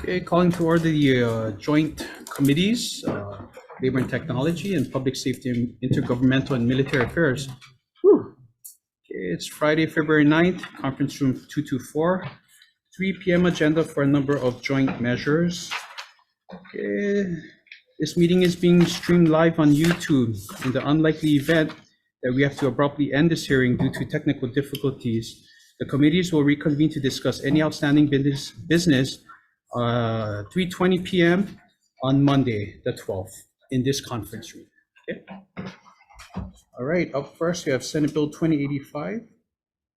Okay, calling to order the joint committees, Labor and Technology and Public Safety and Intergovernmental and Military Affairs. Whew. Okay, it's Friday, February 9th, conference room 224, 3 p.m. agenda for a number of joint measures. Okay, this meeting is being streamed live on YouTube. In the unlikely event that we have to abruptly end this hearing due to technical difficulties, the committees will reconvene to discuss any outstanding business 3:20 p.m. on Monday, the 12th, in this conference room. Okay. All right, up first, we have Senate Bill 2085,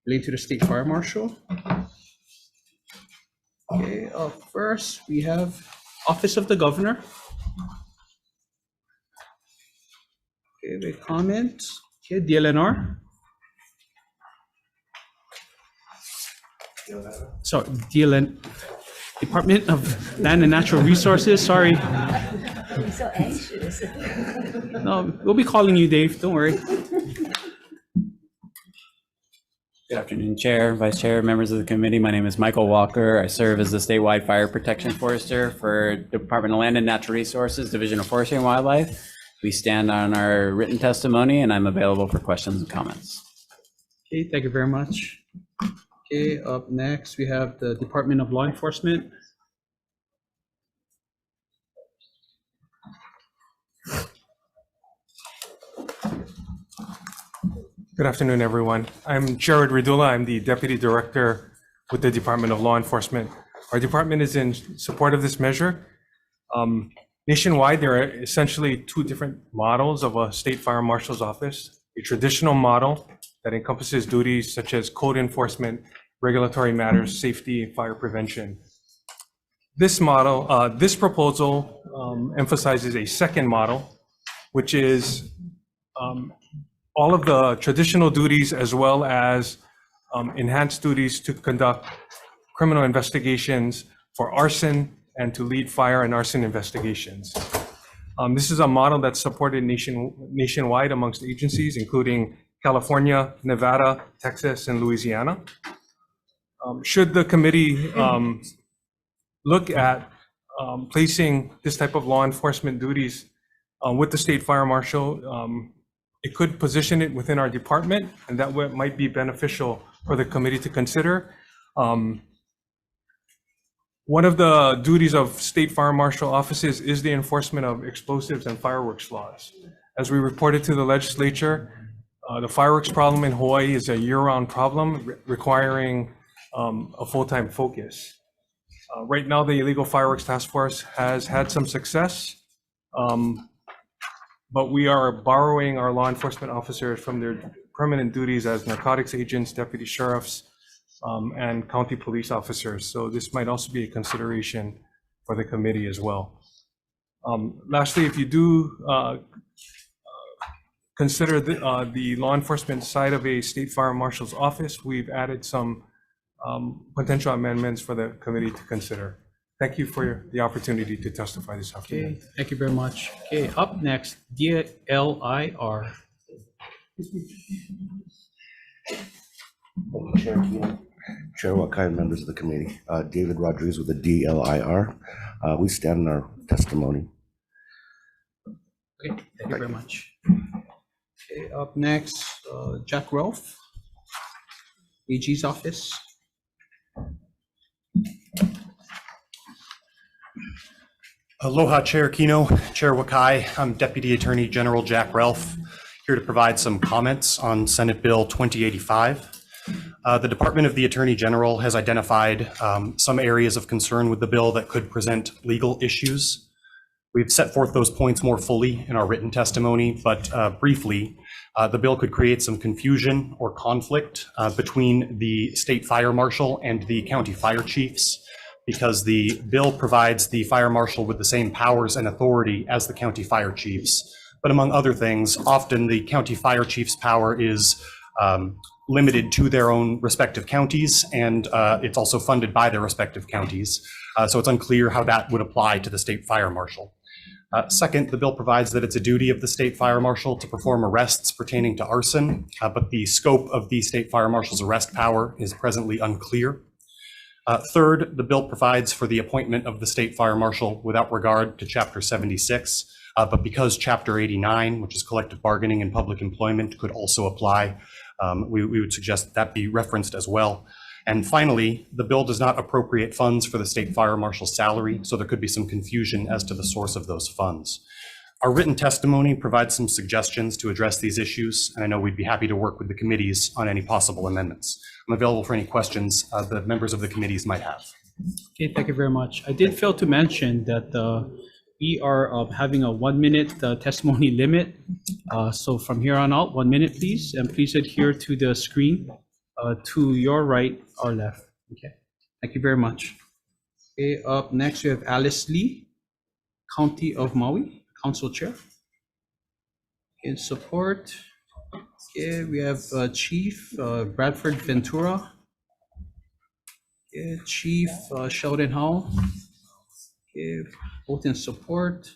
relating to the State Fire Marshal. Okay, up first, we have Office of the Governor. Okay, the comments. Okay, DLNR. Sorry, Department of Land and Natural Resources, sorry. I'm so anxious. No, we'll be calling you, Dave, don't worry. Good afternoon, Chair, Vice Chair, members of the committee. My name is Michael Walker. I serve as the statewide fire protection forester for Department of Land and Natural Resources, Division of Forestry and Wildlife. We stand on our written testimony, and I'm available for questions and comments. Okay, thank you very much. Okay, up next, we have the Department of Law Enforcement. Good afternoon, everyone. I'm Jared Radula. I'm the Deputy Director with the Department of Law Enforcement. Our department is in support of this measure. Nationwide, there are essentially two different models of a state fire marshal's office. A traditional model that encompasses duties such as code enforcement, regulatory matters, safety, and fire prevention. This model, this proposal emphasizes a second model, which is all of the traditional duties as well as enhanced duties to conduct criminal investigations for arson and to lead fire and arson investigations. This is a model that's supported nationwide amongst agencies, including California, Nevada, Texas, and Louisiana. Should the committee look at placing this type of law enforcement duties with the state fire marshal, it could position it within our department, and that might be beneficial for the committee to consider. One of the duties of state fire marshal offices is the enforcement of explosives and fireworks laws. As we reported to the legislature, the fireworks problem in Hawaii is a year-round problem requiring a full-time focus. Right now, the Illegal Fireworks Task Force has had some success, but we are borrowing our law enforcement officers from their permanent duties as narcotics agents, deputy sheriffs, and county police officers. So this might also be a consideration for the committee as well. Lastly, if you do consider the law enforcement side of a state fire marshal's office, we've added some potential amendments for the committee to consider. Thank you for the opportunity to testify this afternoon. Okay, thank you very much. Okay, up next, DLIR. Chair Hawai'i, members of the committee, David Rodriguez with the DLIR. We stand on our testimony. Okay, thank you very much. Okay, up next, Jack Rolfe, AG's office. Aloha, Chair Kino, Chair Wakai. I'm Deputy Attorney General Jack Relf, here to provide some comments on Senate Bill 2085. The Department of the Attorney General has identified some areas of concern with the bill that could present legal issues. We've set forth those points more fully in our written testimony, but briefly, the bill could create some confusion or conflict between the state fire marshal and the county fire chiefs, because the bill provides the fire marshal with the same powers and authority as the county fire chiefs. But among other things, often the county fire chief's power is limited to their own respective counties, and it's also funded by their respective counties. So it's unclear how that would apply to the state fire marshal. Second, the bill provides that it's a duty of the state fire marshal to perform arrests pertaining to arson, but the scope of the state fire marshal's arrest power is presently unclear. Third, the bill provides for the appointment of the state fire marshal without regard to Chapter 76. But because Chapter 89, which is collective bargaining and public employment, could also apply, we would suggest that that be referenced as well. And finally, the bill does not appropriate funds for the state fire marshal's salary, so there could be some confusion as to the source of those funds. Our written testimony provides some suggestions to address these issues, and I know we'd be happy to work with the committees on any possible amendments. I'm available for any questions the members of the committees might have. Okay, thank you very much. I did fail to mention that we are having a 1 minute testimony limit. So from here on out, 1 minute, please, and please adhere to the screen to your right or left. Okay, thank you very much. Okay, up next we have Alice Lee, County of Maui, Council Chair. In support, okay, we have Chief Bradford Ventura. Okay, Chief Sheldon Howell. Okay, both in support.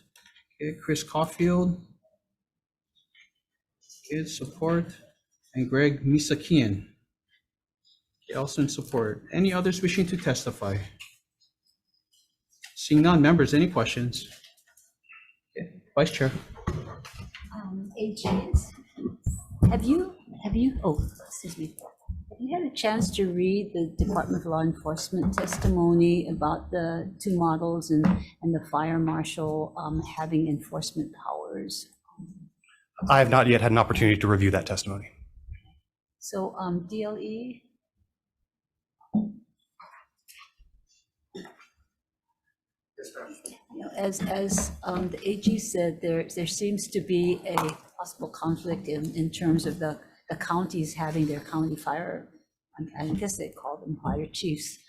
Okay, Chris Caulfield. Okay, support. And Greg Misakian. Okay, also in support. Any others wishing to testify? Seeing none, members, any questions? Okay, Vice Chair. AGs. Have you, oh, excuse me. Have you had a chance to read the Department of Law Enforcement testimony about the two models and the fire marshal having enforcement powers? I have not yet had an opportunity to review that testimony. So DLE, as the AG said, there seems to be a possible conflict in terms of the counties having their county fire, I guess they call them fire chiefs,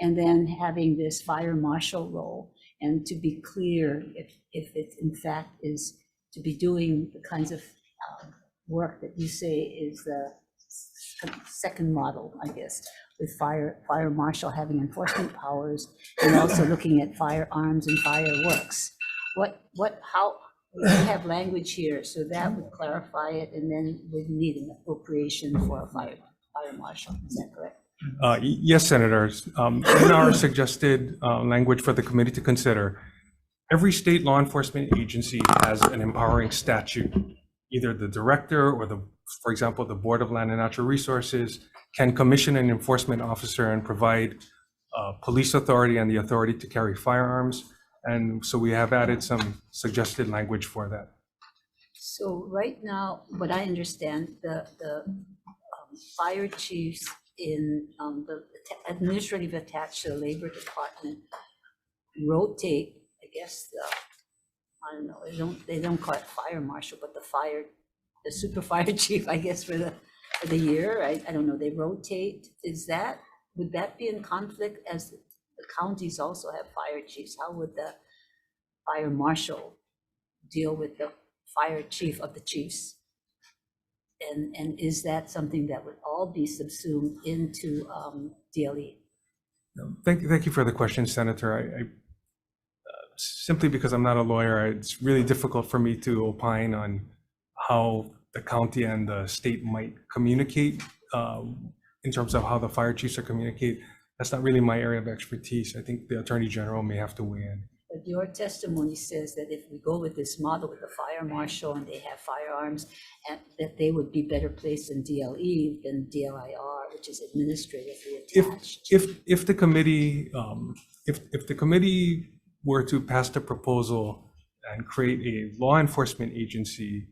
and then having this fire marshal role. And to be clear, if it in fact is to be doing the kinds of work that you say is the second model, I guess, with fire marshal having enforcement powers and also looking at firearms and fireworks. How we have language here, so that would clarify it, and then we'd need an appropriation for a fire marshal. Is that correct? Yes, Senators. In our suggested language for the committee to consider, every state law enforcement agency has an empowering statute. Either the director or for example, the Board of Land and Natural Resources can commission an enforcement officer and provide police authority and the authority to carry firearms. And so we have added some suggested language for that. So right now, what I understand, the fire chiefs in the administrative attached to the Labor Department rotate, I guess, I don't know, they don't call it fire marshal, but the super fire chief, I guess, for the year. I don't know, they rotate. Would that be in conflict, as the counties also have fire chiefs? How would the fire marshal deal with the fire chief of the chiefs? And is that something that would all be subsumed into DLE? Thank you for the question, Senator. I simply because I'm not a lawyer, it's really difficult for me to opine on how the county and the state might communicate in terms of how the fire chiefs are communicate. That's not really my area of expertise. I think the Attorney General may have to weigh in. But your testimony says that if we go with this model with the fire marshal and they have firearms, and that they would be better placed in DLE than DLIR, which is administratively attached. If the committee if the committee were to pass the proposal and create a law enforcement agency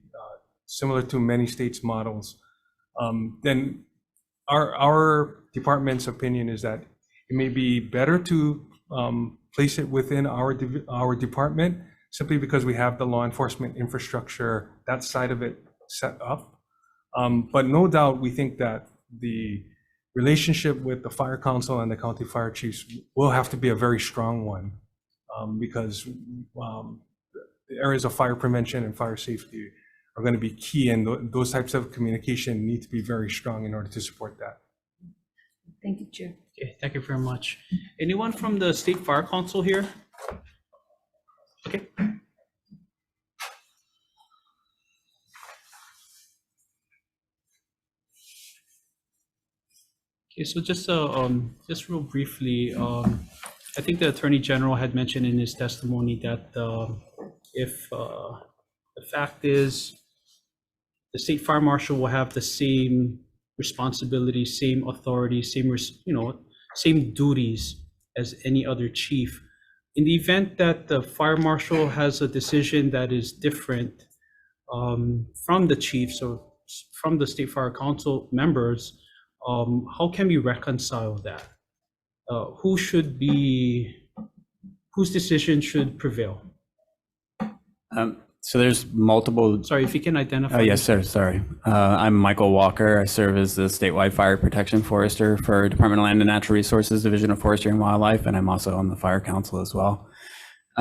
similar to many states' models, then our department's opinion is that it may be better to place it within our department, simply because we have the law enforcement infrastructure, that side of it set up. But no doubt, we think that the relationship with the fire council and the county fire chiefs will have to be a very strong one, because the areas of fire prevention and fire safety are going to be key, and those types of communication need to be very strong in order to support that. Thank you, Chair. Okay, thank you very much. Anyone from the State Fire Council here? Okay. Okay, so just real briefly, I think the Attorney General had mentioned in his testimony that if the fact is the State Fire Marshal will have the same responsibility, same authority, same duties as any other chief. In the event that the Fire Marshal has a decision that is different from the chief, so from the State Fire Council members, how can we reconcile that? Whose decision should prevail? So there's multiple. Sorry, if you can identify. Oh, yes, sir. Sorry. I'm Michael Walker. I serve as the statewide fire protection forester for Department of Land and Natural Resources, Division of Forestry and Wildlife, and I'm also on the Fire Council as well.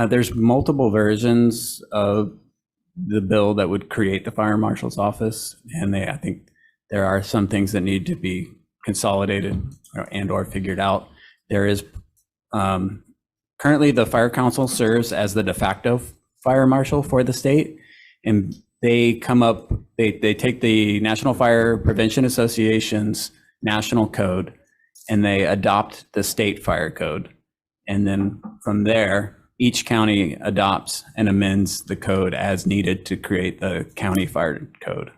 There's multiple versions of the bill that would create the Fire Marshal's office, and I think there are some things that need to be consolidated and/or figured out. There is currently the Fire Council serves as the de facto fire marshal for the state, and they take the National Fire Prevention Association's national code and they adopt the state fire code, and then from there each county adopts and amends the code as needed to create the county fire code.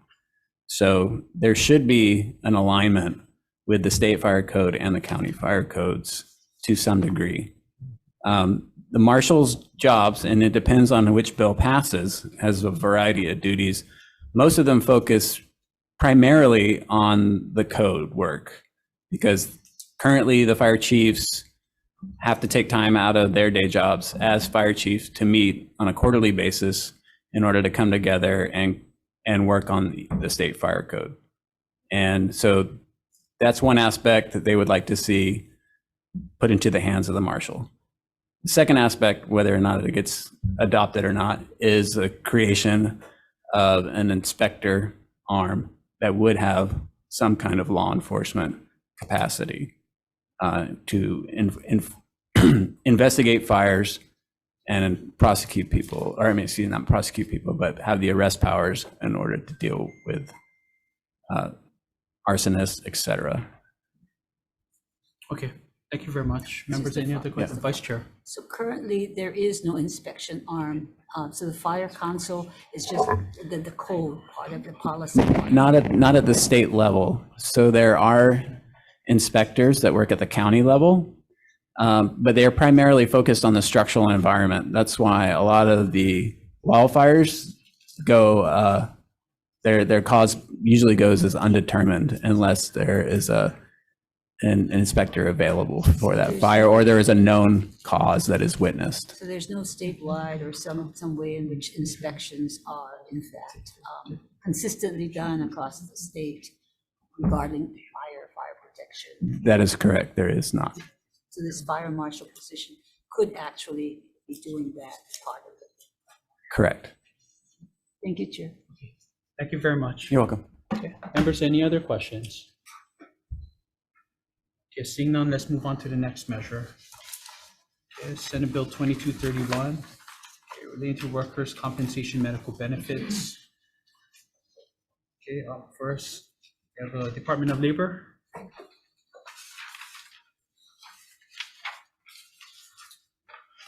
So there should be an alignment with the state fire code and the county fire codes to some degree. The marshal's jobs, and it depends on which bill passes, has a variety of duties. Most of them focus primarily on the code work, because currently the fire chiefs have to take time out of their day jobs as fire chiefs to meet on a quarterly basis in order to come together and work on the state fire code. And so that's one aspect that they would like to see put into the hands of the marshal. The second aspect, whether or not it gets adopted or not, is the creation of an inspector arm that would have some kind of law enforcement capacity to investigate fires and prosecute people, or I mean, excuse me, not prosecute people, but have the arrest powers in order to deal with arsonists, etc. Okay, thank you very much. Members, any other questions? Vice Chair. So currently, there is no inspection arm. So the Fire Council is just the code part of the policy. Not at the state level. So there are inspectors that work at the county level, but they are primarily focused on the structural environment. That's why a lot of the wildfires go, their cause usually goes as undetermined unless there is an inspector available for that fire, or there is a known cause that is witnessed. So there's no statewide or some way in which inspections are in fact consistently done across the state regarding fire protection. That is correct. There is not. So this fire marshal position could actually be doing that part of it. Correct. Thank you, Chair. Thank you very much. You're welcome. Okay. Members, any other questions? Okay, seeing none, let's move on to the next measure. Okay, Senate Bill 2231, relating to workers' compensation medical benefits. Okay, up first, we have the Department of Labor.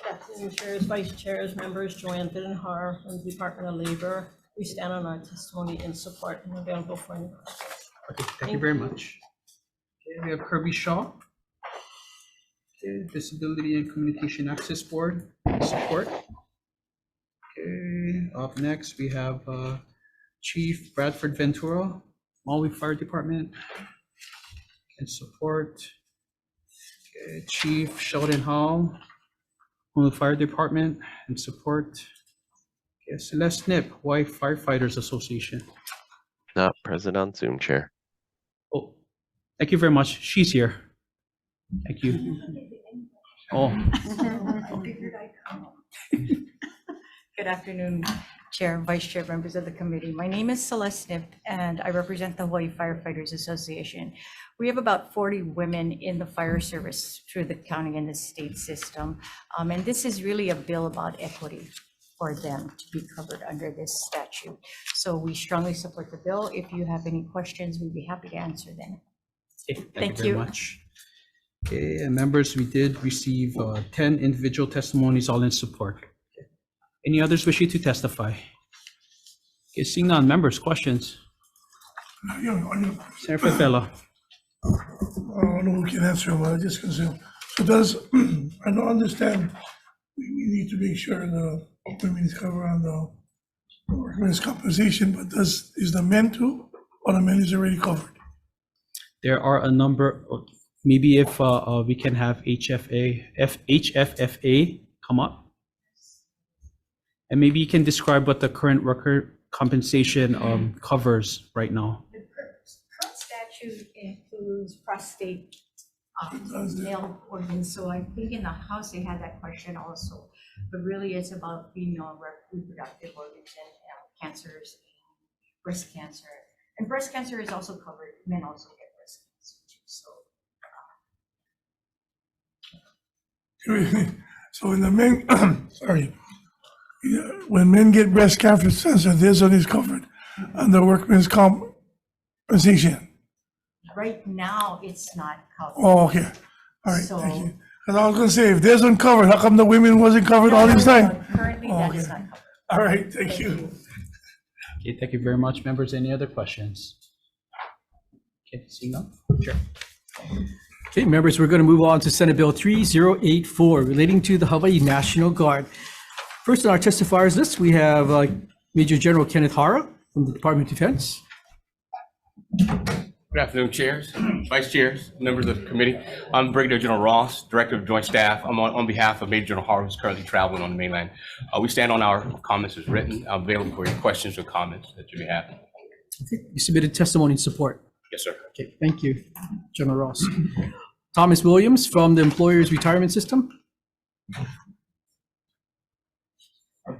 Good afternoon, chairs, vice chairs, members. Joanne Bidenhar from the Department of Labor. We stand on our testimony in support and available for any questions. Okay, thank you very much. Okay, we have Kirby Shaw. Okay, Disability and Communication Access Board, support. Okay, up next, we have Chief Bradford Ventura, Maui Fire Department, and support. Okay, Chief Sheldon Hall, Honolulu Fire Department, and support. Okay, Celeste Nip, Hawaii Firefighters Association. Not present on Zoom, Chair. Oh, thank you very much. She's here. Thank you. Oh. Good afternoon, Chair, Vice Chair, members of the committee. My name is Celeste Nip, and I represent the Hawaii Firefighters Association. We have about 40 women in the fire service through the county and the state system. And this is really a bill about equity for them to be covered under this statute. So we strongly support the bill. If you have any questions, we'd be happy to answer them. Okay, Thank thank you very you. much. Okay, and members, we did receive 10 individual testimonies, all in support. Any others wishing to testify? Okay, seeing none, members, questions? Senator Fella. I don't know who can answer, but I just consume. So does, I don't understand, we need to make sure the women is covered on the workmen's compensation, but is the men too, or the men is already covered? There are a number of, maybe if we can have HFFA come up. And maybe you can describe what the current worker compensation covers right now. The current statute includes prostate, male organs, so I think in the House they had that question also. But really it's about female reproductive organs and cancers, breast cancer. And breast cancer is also covered, men also get breast cancer too, so. So when the men, sorry, yeah, when men get breast cancer, this one is covered under workmen's compensation. Right now, it's not covered. Oh, okay, all right, So- thank you. Because I was gonna say, if this one covered, how come the women wasn't covered all this time? Currently, Oh, that is okay. not covered. All right, thank you. Okay, thank you very much, members. Any other questions? Okay, seeing none, sure. Okay, members, we're going to move on to Senate Bill 3084 relating to the Hawaii National Guard. First on our testifiers list, we have Major General Kenneth Hara from the Department of Defense. Good afternoon, chairs, vice chairs, members of the committee. I'm Brigadier General Ross, Director of Joint Staff. I'm on behalf of Major General Hart, who's currently traveling on the mainland. We stand on our comments as written. I'm available for your questions or comments that you may have. You submitted testimony in support. Yes, sir. Okay, thank you, General Ross. Thomas Williams from the Employers Retirement System.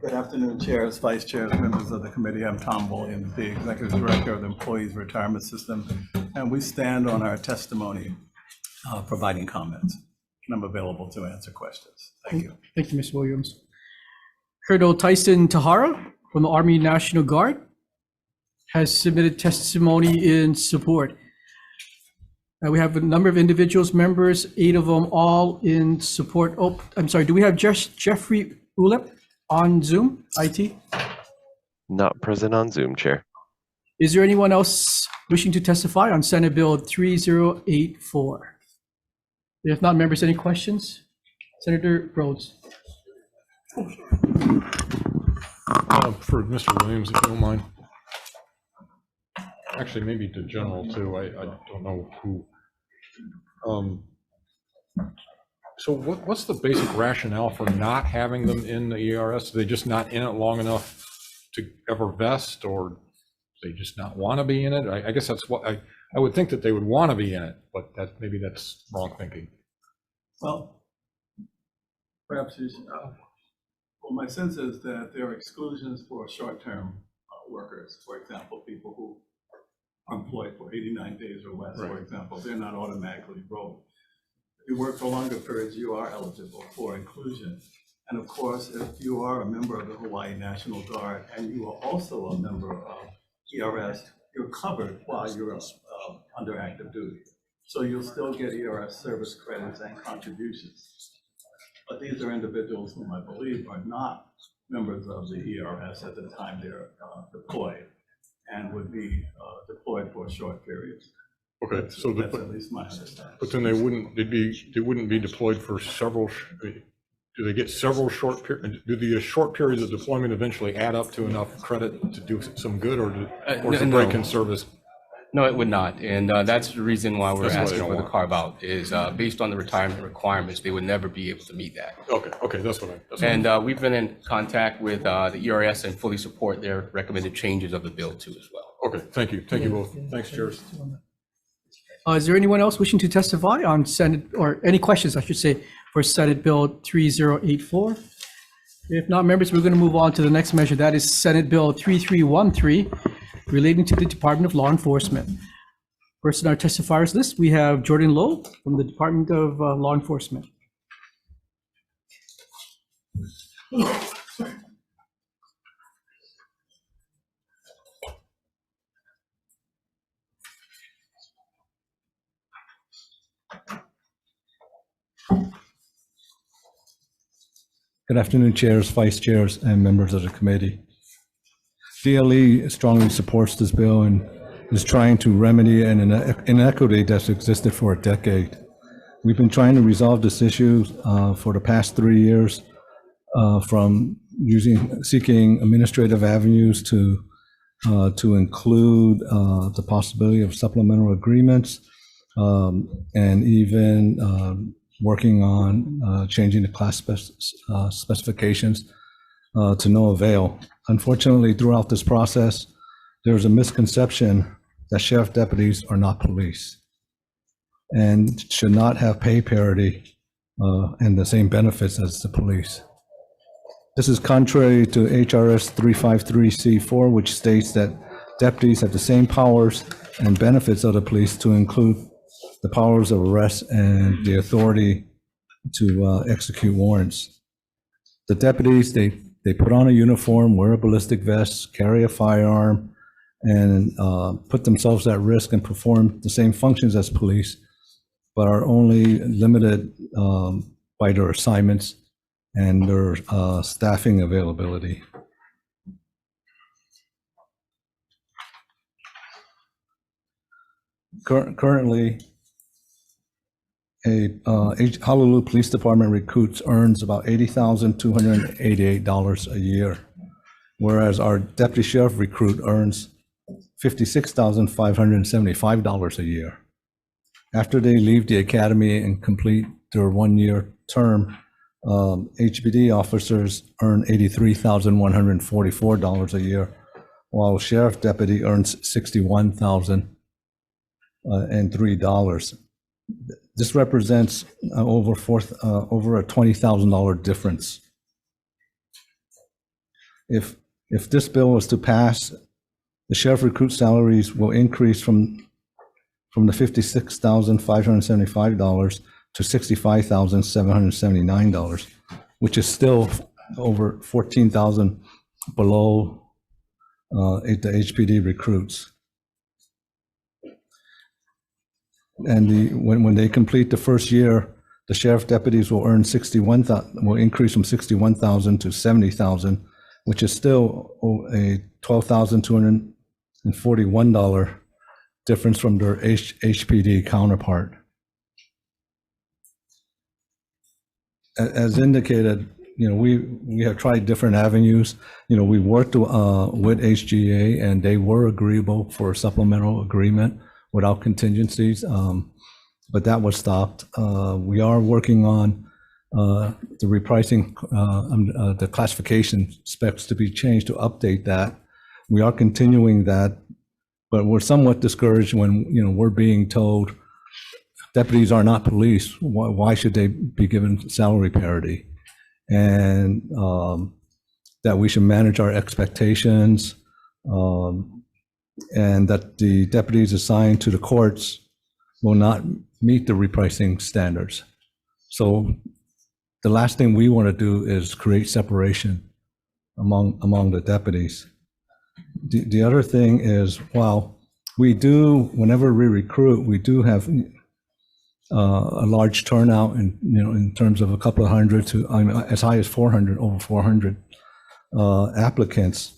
Good afternoon, chairs, vice chairs, members of the committee. I'm Tom Williams, the Executive Director of the Employees Retirement System, and we stand on our testimony providing comments. And I'm available to answer questions. Thank you. Thank you, Ms. Williams. Colonel Tyson Tahara from the Army National Guard has submitted testimony in support. We have a number of individuals, members, 8 of them all in support. Oh, I'm sorry, do we have Jeffrey Ulep on Zoom, IT? Not present on Zoom, Chair. Is there anyone else wishing to testify on Senate Bill 3084? If not, members, any questions? Senator Rhodes. For Mr. Williams, if you don't mind. Actually, maybe to General too. I don't know who. So what's the basic rationale for not having them in the ERS? Are they just not in it long enough to ever vest, or they just not want to be in it? I guess that's what I would think, that they would want to be in it, but that maybe that's wrong thinking. Well, perhaps you should, well, my sense is that there are exclusions for short-term workers. For example, people who are employed for 89 days or less, for example, they're not automatically enrolled. If you work for longer periods, you are eligible for inclusion. And of course, if you are a member of the Hawaii National Guard and you are also a member of ERS, you're covered while you're under active duty. So you'll still get ERS service credits and contributions. But these are individuals whom I believe are not members of the ERS at the time they're deployed and would be deployed for short periods. Okay, that's, so that's at least my understanding. But then they wouldn't be deployed for several. Do they get several short periods? Do the short periods of deployment eventually add up to enough credit to do some good, or is it break in service? No, it would not. And that's the reason why we're That's why asking they don't for the want it. carve out is based on the retirement requirements, they would never be able to meet that. Okay, that's what I. And we've been in contact with the ERS and fully support their recommended changes of the bill too as well. Okay, thank you both. Thanks, chairs. Is there anyone else wishing to testify on Senate, or any questions, I should say, for Senate Bill 3084? If not, members, we're going to move on to the next measure. That is Senate Bill 3313, relating to the Department of Law Enforcement. First on our testifiers list, we have Jordan Lowe from the Department of Law Enforcement. Good afternoon, chairs, vice chairs, and members of the committee. DLE strongly supports this bill and is trying to remedy an inequity that's existed for a decade. We've been trying to resolve this issue for the past 3 years, from seeking administrative avenues to include the possibility of supplemental agreements, and even working on changing the class specifications to no avail. Unfortunately, throughout this process, there's a misconception that sheriff deputies are not police and should not have pay parity and the same benefits as the police. This is contrary to HRS 353C4, which states that deputies have the same powers and benefits of the police, to include the powers of arrest and the authority to execute warrants. The deputies, they put on a uniform, wear a ballistic vest, carry a firearm, and put themselves at risk and perform the same functions as police, but are only limited by their assignments and their staffing availability. Currently, a Honolulu Police Department recruits earns about $80,288 a year, whereas our deputy sheriff recruit earns $56,575 a year. After they leave the academy and complete their 1-year term, HPD officers earn $83,144 a year, while sheriff deputy earns $61,003. This represents over a $20,000 difference. If this bill was to pass, the sheriff recruit salaries will increase from the $56,575 to $65,779, which is still over $14,000 below the HPD recruits. And when they complete the first year, the sheriff deputies will earn will increase from $61,000 to $70,000, which is still a $12,241 difference from their HPD counterpart. As indicated, we have tried different avenues. We worked with HGA, and they were agreeable for a supplemental agreement without contingencies, but that was stopped. We are working on the repricing, the classification specs to be changed to update that. We are continuing that, but we're somewhat discouraged when we're being told deputies are not police. Why should they be given salary parity? And that we should manage our expectations, and that the deputies assigned to the courts will not meet the repricing standards. So the last thing we want to do is create separation among the deputies. The other thing is, while we do, whenever we recruit, we do have a large turnout in terms of a couple of hundred to as high as 400, over 400 applicants.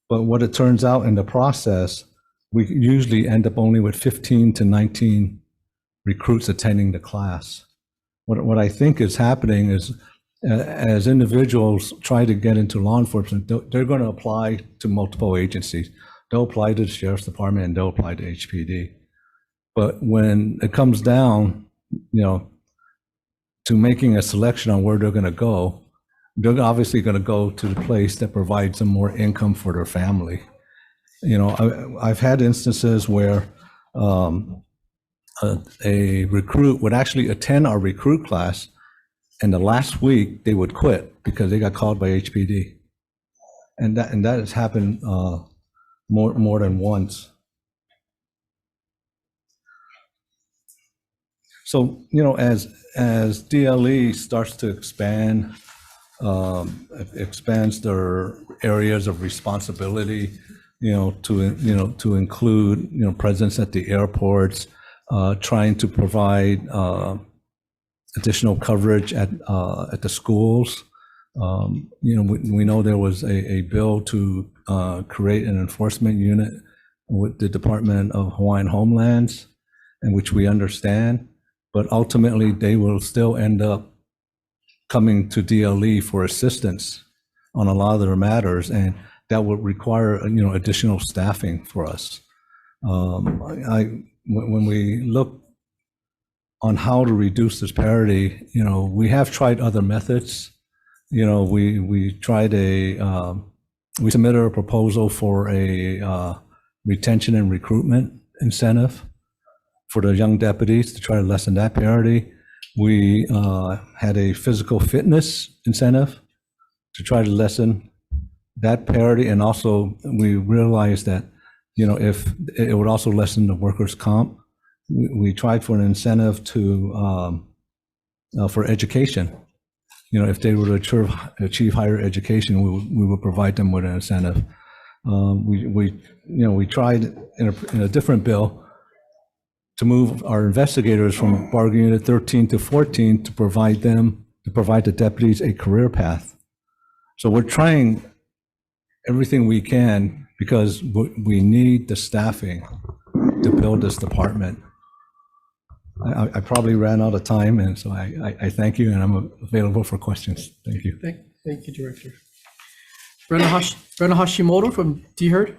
But what it turns out in the process, we usually end up only with 15 to 19 recruits attending the class. What I think is happening is, as individuals try to get into law enforcement, they're going to apply to multiple agencies. They'll apply to the Sheriff's Department and they'll apply to HPD. But when it comes down, to making a selection on where they're going to go, they're obviously going to go to the place that provides them more income for their family. I've had instances where a recruit would actually attend our recruit class, and the last week they would quit because they got called by HPD, and that has happened more than once. So as DLE starts to expand, expands their areas of responsibility, to include presence at the airports, trying to provide additional coverage at the schools, We know there was a bill to create an enforcement unit with the Department of Hawaiian Homelands, and which we understand, but ultimately they will still end up coming to DLE for assistance on a lot of their matters, and that would require additional staffing for us. When we look on how to reduce disparity, we have tried other methods. We tried we submitted a proposal for a retention and recruitment incentive for the young deputies to try to lessen that parity. We had a physical fitness incentive to try to lessen that parity, and also we realized that if it would also lessen the workers' comp. We tried for an incentive to for education. If they were to achieve higher education, we would provide them with an incentive. We tried in a different bill to move our investigators from bargaining unit 13 to 14 to provide the deputies a career path. So we're trying everything we can because we need the staffing to build this department. I probably ran out of time, and so I thank you, and I'm available for questions. Thank you. Thank you, Director. Brenna Hashimoto from DHERD.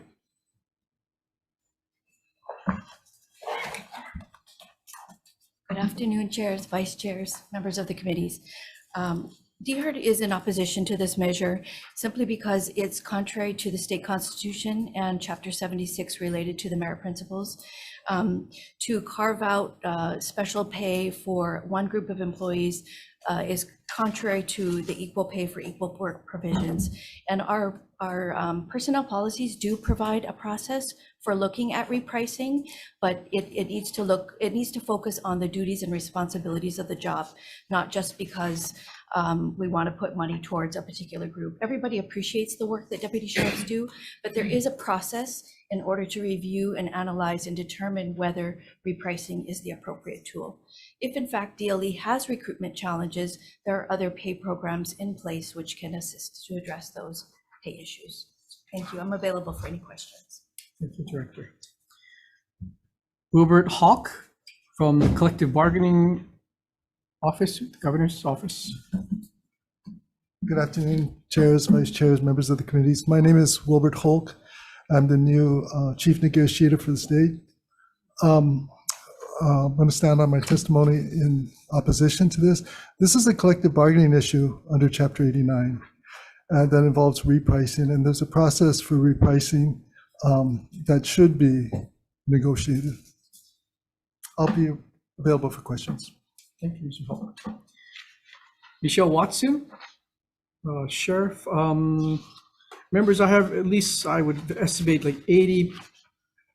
Good afternoon, chairs, vice chairs, members of the committees. DHERD is in opposition to this measure simply because it's contrary to the state constitution and Chapter 76 related to the merit principles. To carve out special pay for one group of employees is contrary to the equal pay for equal work provisions. And our personnel policies do provide a process for looking at repricing, but it needs to focus on the duties and responsibilities of the job, not just because we want to put money towards a particular group. Everybody appreciates the work that deputy sheriffs do, but there is a process in order to review and analyze and determine whether repricing is the appropriate tool. If in fact DLE has recruitment challenges, there are other pay programs in place which can assist to address those pay issues. Thank you. I'm available for any questions. Thank you, Director. Wilbert Hawk from the Collective Bargaining Office, the Governor's Office. Good afternoon, chairs, vice chairs, members of the committees. My name is Wilbert Hulk. I'm the new chief negotiator for the state. I'm going to stand on my testimony in opposition to this. This is a collective bargaining issue under Chapter 89 that involves repricing, and there's a process for repricing that should be negotiated. I'll be available for questions. Thank you, Mr. Hawk. Michelle Watson, Sheriff. Members, I have at least, I would estimate like 80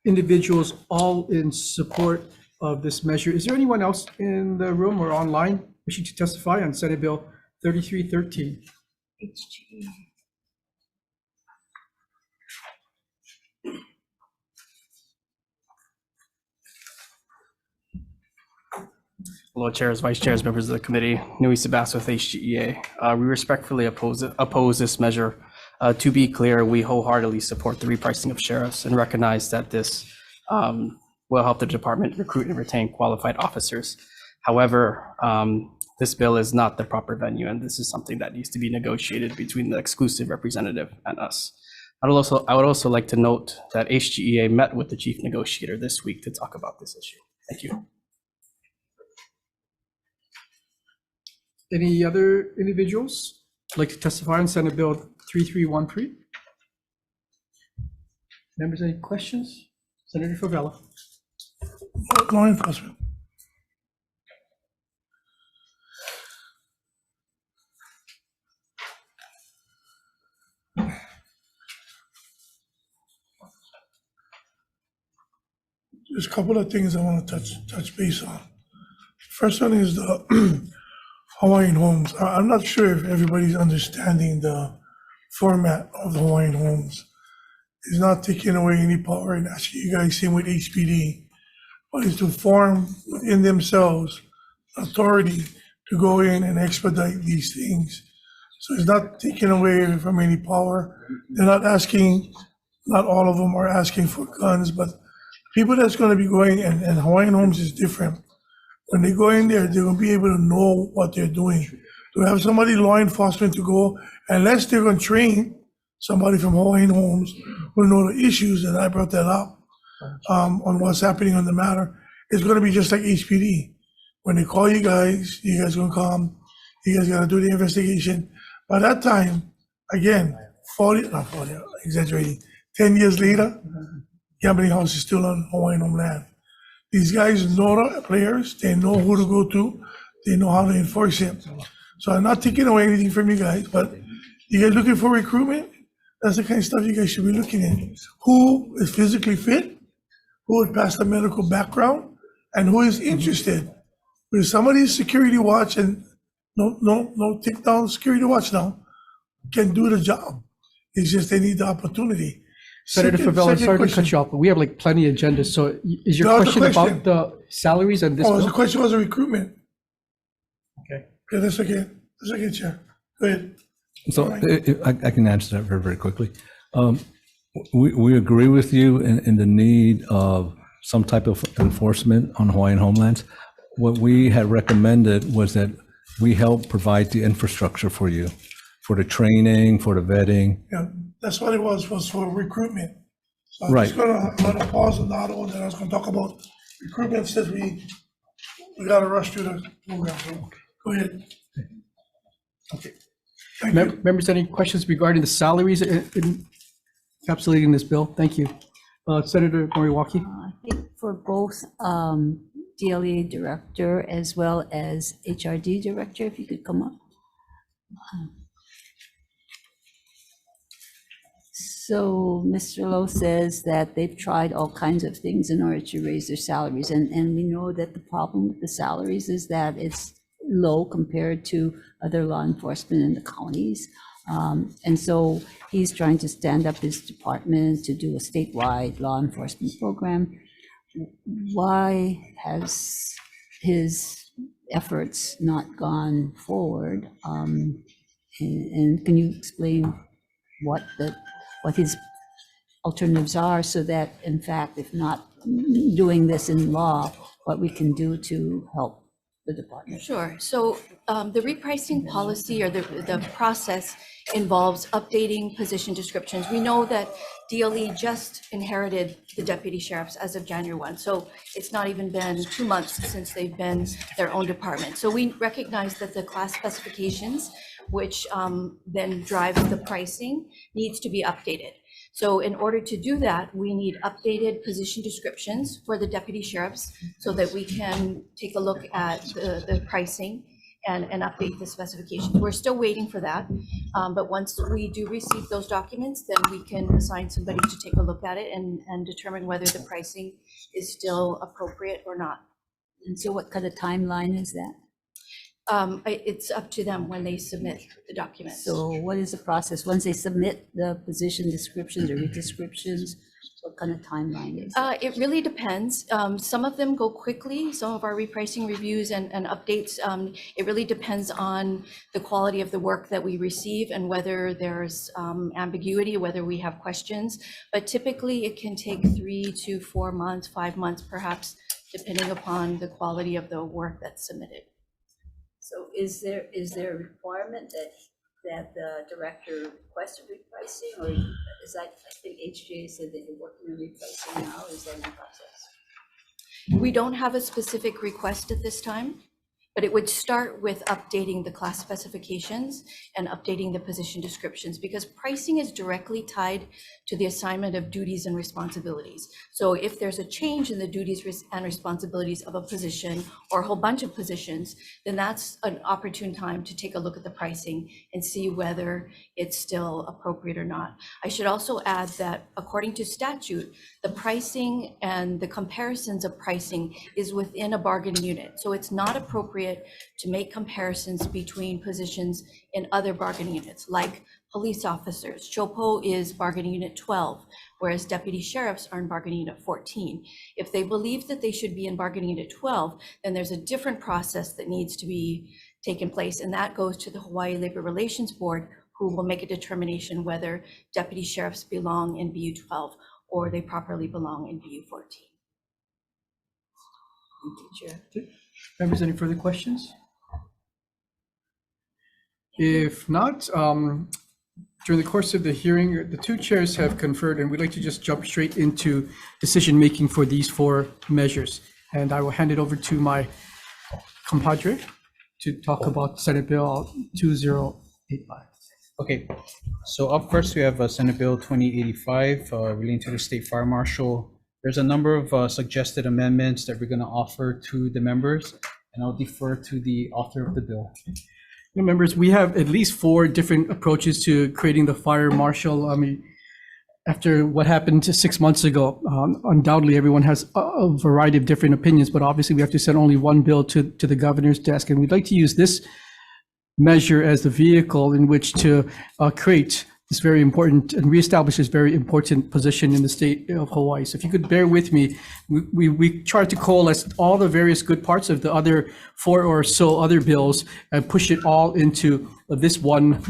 individuals all in support of this measure. Is there anyone else in the room or online wishing to testify on Senate Bill 3313? Hello, chairs, vice chairs, members of the committee. Nui Sebastian with HGEA. We respectfully oppose this measure. To be clear, we wholeheartedly support the repricing of sheriffs and recognize that this will help the department recruit and retain qualified officers. However, this bill is not the proper venue, and this is something that needs to be negotiated between the exclusive representative and us. I would also like to note that HGEA met with the chief negotiator this week to talk about this issue. Thank you. Any other individuals like to testify on Senate Bill 3313? Members, any questions? Senator Favela. Law enforcement. There's a couple of things I want to touch base on. First one is the Hawaiian homes. I'm not sure if everybody's understanding the format of the Hawaiian homes. It's not taking away any power, and actually you guys same with HPD, but it's to form in themselves authority to go in and expedite these things So it's not taking away from any power. They're not asking, not all of them are asking for guns, but people that's gonna be going, and Hawaiian Homes is different. When they go in there, they're gonna be able to know what they're doing. To have somebody, law enforcement, to go, unless they're gonna train somebody from Hawaiian Homes who know the issues, and I brought that up, on what's happening on the matter, it's gonna be just like HPD. When they call you guys gonna come, you guys gotta do the investigation. By that time, again, 40, not 40, exaggerating, 10 years later, gambling house is still on Hawaiian homeland. These guys know the players, they know who to go to, they know how to enforce it. So I'm not taking away anything from you guys, but you guys looking for recruitment? That's the kind of stuff you guys should be looking at. Who is physically fit, who would pass the medical background, and who is interested. If somebody's security watch, and no take down security watch now, can do the job. It's just they need the opportunity. Senator Favela, sorry to cut you off, but we have like plenty of agendas. So is your That was the question question. about the salaries and this? Oh, the bill? question was a recruitment. Okay. Okay, that's okay. That's okay, Chair. Go ahead. So I can answer that very, very quickly. We agree with you in the need of some type of enforcement on Hawaiian homelands. What we had recommended was that we help provide the infrastructure for you, for the training, for the vetting. Yeah, that's what it was for recruitment. So I'm Right. just gonna pause on that one, then I was gonna talk about recruitment since we gotta rush through the program. So go ahead. Okay. Thank you. Members, any questions regarding the salaries in encapsulating this bill? Thank you. Senator Moriwaki? I think for both DLE Director as well as HRD Director, if you could come up. So Mr. Lowe says that they've tried all kinds of things in order to raise their salaries. And we know that the problem with the salaries is that it's low compared to other law enforcement in the counties. And so he's trying to stand up his department to do a statewide law enforcement program. Why has his efforts not gone forward? And can you explain what his alternatives are, so that, in fact, if not doing this in law, what we can do to help the department? Sure. So the repricing policy, or the process, involves updating position descriptions. We know that DLE just inherited the deputy sheriffs as of January 1. So it's not even been 2 months since they've been their own department. So we recognize that the class specifications, which then drives the pricing, needs to be updated. So in order to do that, we need updated position descriptions for the deputy sheriffs so that we can take a look at the pricing and update the specifications. We're still waiting for that. But once we do receive those documents, then we can assign somebody to take a look at it and determine whether the pricing is still appropriate or not. And so what kind of timeline is that? It's up to them when they submit the documents. So what is the process? Once they submit the position descriptions or redescriptions, what kind of timeline is it? It really depends. Some of them go quickly, some of our repricing reviews and updates. It really depends on the quality of the work that we receive and whether there's ambiguity, whether we have questions. But typically it can take 3 to 4 months, 5 months perhaps, depending upon the quality of the work that's submitted. So is there a requirement that the director requested repricing, or is that, I think HJ said that you're working on repricing now, is that in the process? We don't have a specific request at this time, but it would start with updating the class specifications and updating the position descriptions, because pricing is directly tied to the assignment of duties and responsibilities. So if there's a change in the duties and responsibilities of a position or a whole bunch of positions, then that's an opportune time to take a look at the pricing and see whether it's still appropriate or not. I should also add that according to statute, the pricing and the comparisons of pricing is within a bargaining unit. So it's not appropriate to make comparisons between positions in other bargaining units, like police officers. CHOPO is bargaining unit 12, whereas deputy sheriffs are in bargaining unit 14. If they believe that they should be in bargaining unit 12, then there's a different process that needs to be taken place, and that goes to the Hawaii Labor Relations Board, who will make a determination whether deputy sheriffs belong in BU 12 or they properly belong in BU 14. Thank you, Chair. Members, any further questions? If not, during the course of the hearing, the two chairs have conferred, and we'd like to just jump straight into decision-making for these four measures. And I will hand it over to my compadre to talk about Senate Bill 2085. Okay, so up first, we have Senate Bill 2085 relating to the State Fire Marshal. There's a number of suggested amendments that we're going to offer to the members, and I'll defer to the author of the bill. Members, we have at least four different approaches to creating the fire marshal. I mean, after what happened 6 months ago, undoubtedly everyone has a variety of different opinions, but obviously we have to send only one bill to the governor's desk, and we'd like to use this measure as the vehicle in which to create this very important and reestablish this very important position in the state of Hawaii. So if you could bear with me, we tried to coalesce all the various good parts of the other four or so other bills and push it all into this one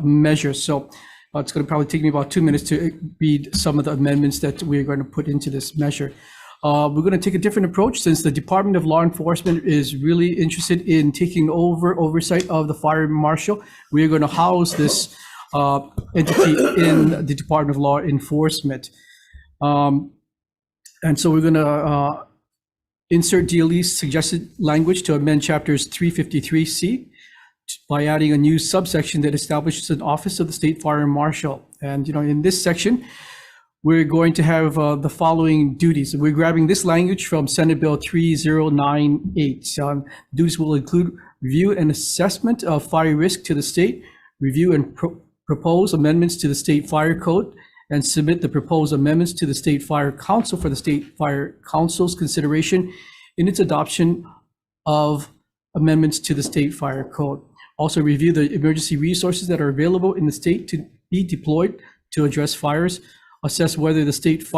measure. So it's going to probably take me about 2 minutes to read some of the amendments that we're going to put into this measure. We're going to take a different approach since the Department of Law Enforcement is really interested in taking over oversight of the fire marshal. We are going to house this entity in the Department of Law Enforcement. And so we're going to insert DLE's suggested language to amend chapters 353C by adding a new subsection that establishes an office of the state fire marshal. And, in this section, we're going to have the following duties. We're grabbing this language from Senate Bill 3098. Duties will include review and assessment of fire risk to the state, review and propose amendments to the state fire code, and submit the proposed amendments to the State Fire Council for the State Fire Council's consideration in its adoption of amendments to the state fire code. Also review the emergency resources that are available in the state to be deployed to address fires, assess whether the state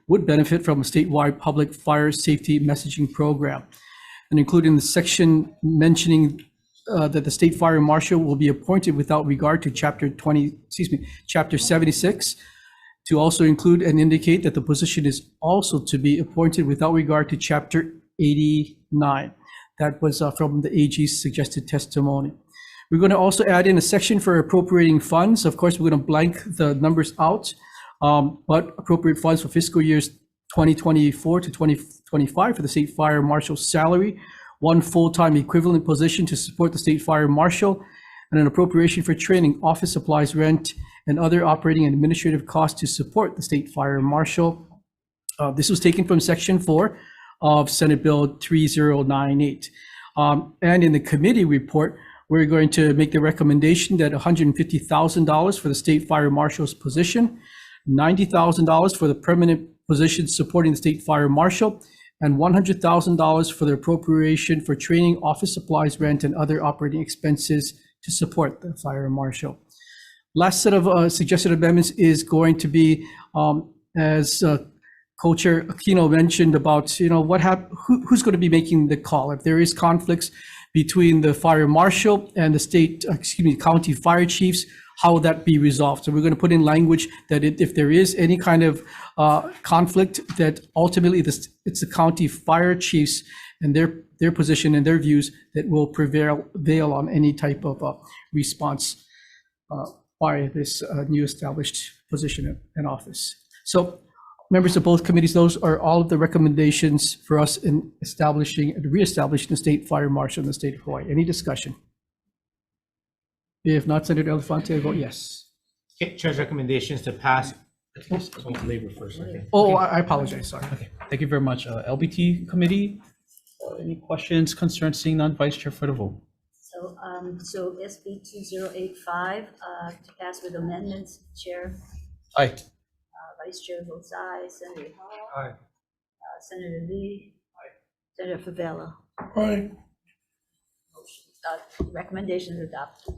would benefit from a statewide public fire safety messaging program, and including the section mentioning that the state fire marshal will be appointed without regard to chapter 76, to also include and indicate that the position is also to be appointed without regard to chapter 89. That was from the AG's suggested testimony. We're going to also add in a section for appropriating funds. Of course, we're going to blank the numbers out, but appropriate funds for fiscal years 2024 to 2025 for the state fire marshal's salary, one full-time equivalent position to support the state fire marshal, and an appropriation for training, office supplies, rent, and other operating and administrative costs to support the state fire marshal. This was taken from section 4 of Senate Bill 3098. And in the committee report, we're going to make the recommendation that $150,000 for the state fire marshal's position, $90,000 for the permanent position supporting the state fire marshal, and $100,000 for the appropriation for training, office supplies, rent, and other operating expenses to support the fire marshal. Last set of suggested amendments is going to be, as Co-Chair Aquino mentioned about, who's going to be making the call if there is conflicts between the fire marshal and the county fire chiefs. How will that be resolved? So we're going to put in language that if there is any kind of conflict, that ultimately it's the county fire chiefs and their position and their views that will prevail on any type of response by this new established position and office. So members of both committees, those are all of the recommendations for us in establishing and reestablishing the state fire marshal in the state of Hawaii. Any discussion? If not, Senator Elefante, I vote yes. Okay, Chair's recommendations to pass. I think it's going to labor first. Okay. Oh, I apologize. Sorry. Okay, thank you very much. LBT committee, any questions, concerns? Seeing none, Vice Chair for the vote. So SB 2085 to pass with amendments. Chair. Aye. Vice Chair votes aye. Senator Hall. Aye. Senator Lee. Aye. Senator Favela. Aye. Recommendations adopted.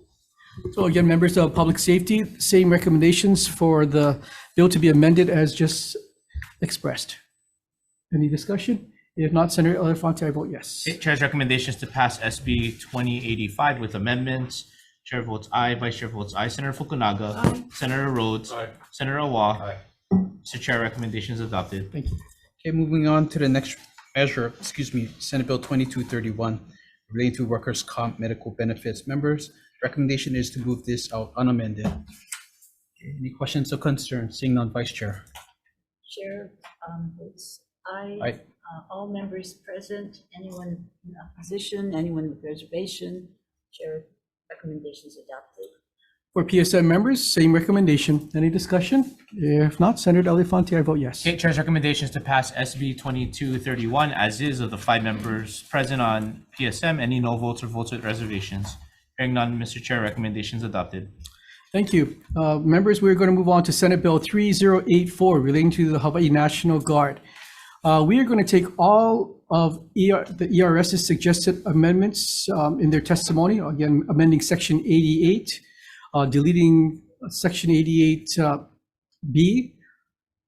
So again, members of public safety, same recommendations for the bill to be amended as just expressed. Any discussion? If not, Senator Elefante, I vote yes. Okay, Chair's recommendations to pass SB 2085 with amendments. Chair votes aye, Vice Chair votes aye. Senator Fukunaga. Senator Rhodes. Senator Awa. Mr. Chair, recommendations adopted. Thank you. Okay, moving on to the next measure, Senate Bill 2231, relating to workers' comp medical benefits. Members, recommendation is to move this out unamended. Okay, any questions or concerns? Seeing none, Vice Chair. Chair votes aye. Aye. All members present, anyone in opposition, anyone with reservation, Chair, recommendations adopted. For PSM members, same recommendation. Any discussion? If not, Senator Elefante, I vote yes. Okay, Chair's recommendations to pass SB 2231 as is of the 5 members present on PSM. Any no votes or votes with reservations? Hearing none, Mr. Chair, recommendations adopted. Thank you. Members, we're going to move on to Senate Bill 3084 relating to the Hawaii National Guard. We are going to take all of the ERS's suggested amendments in their testimony, again, amending Section 88, deleting Section 88B,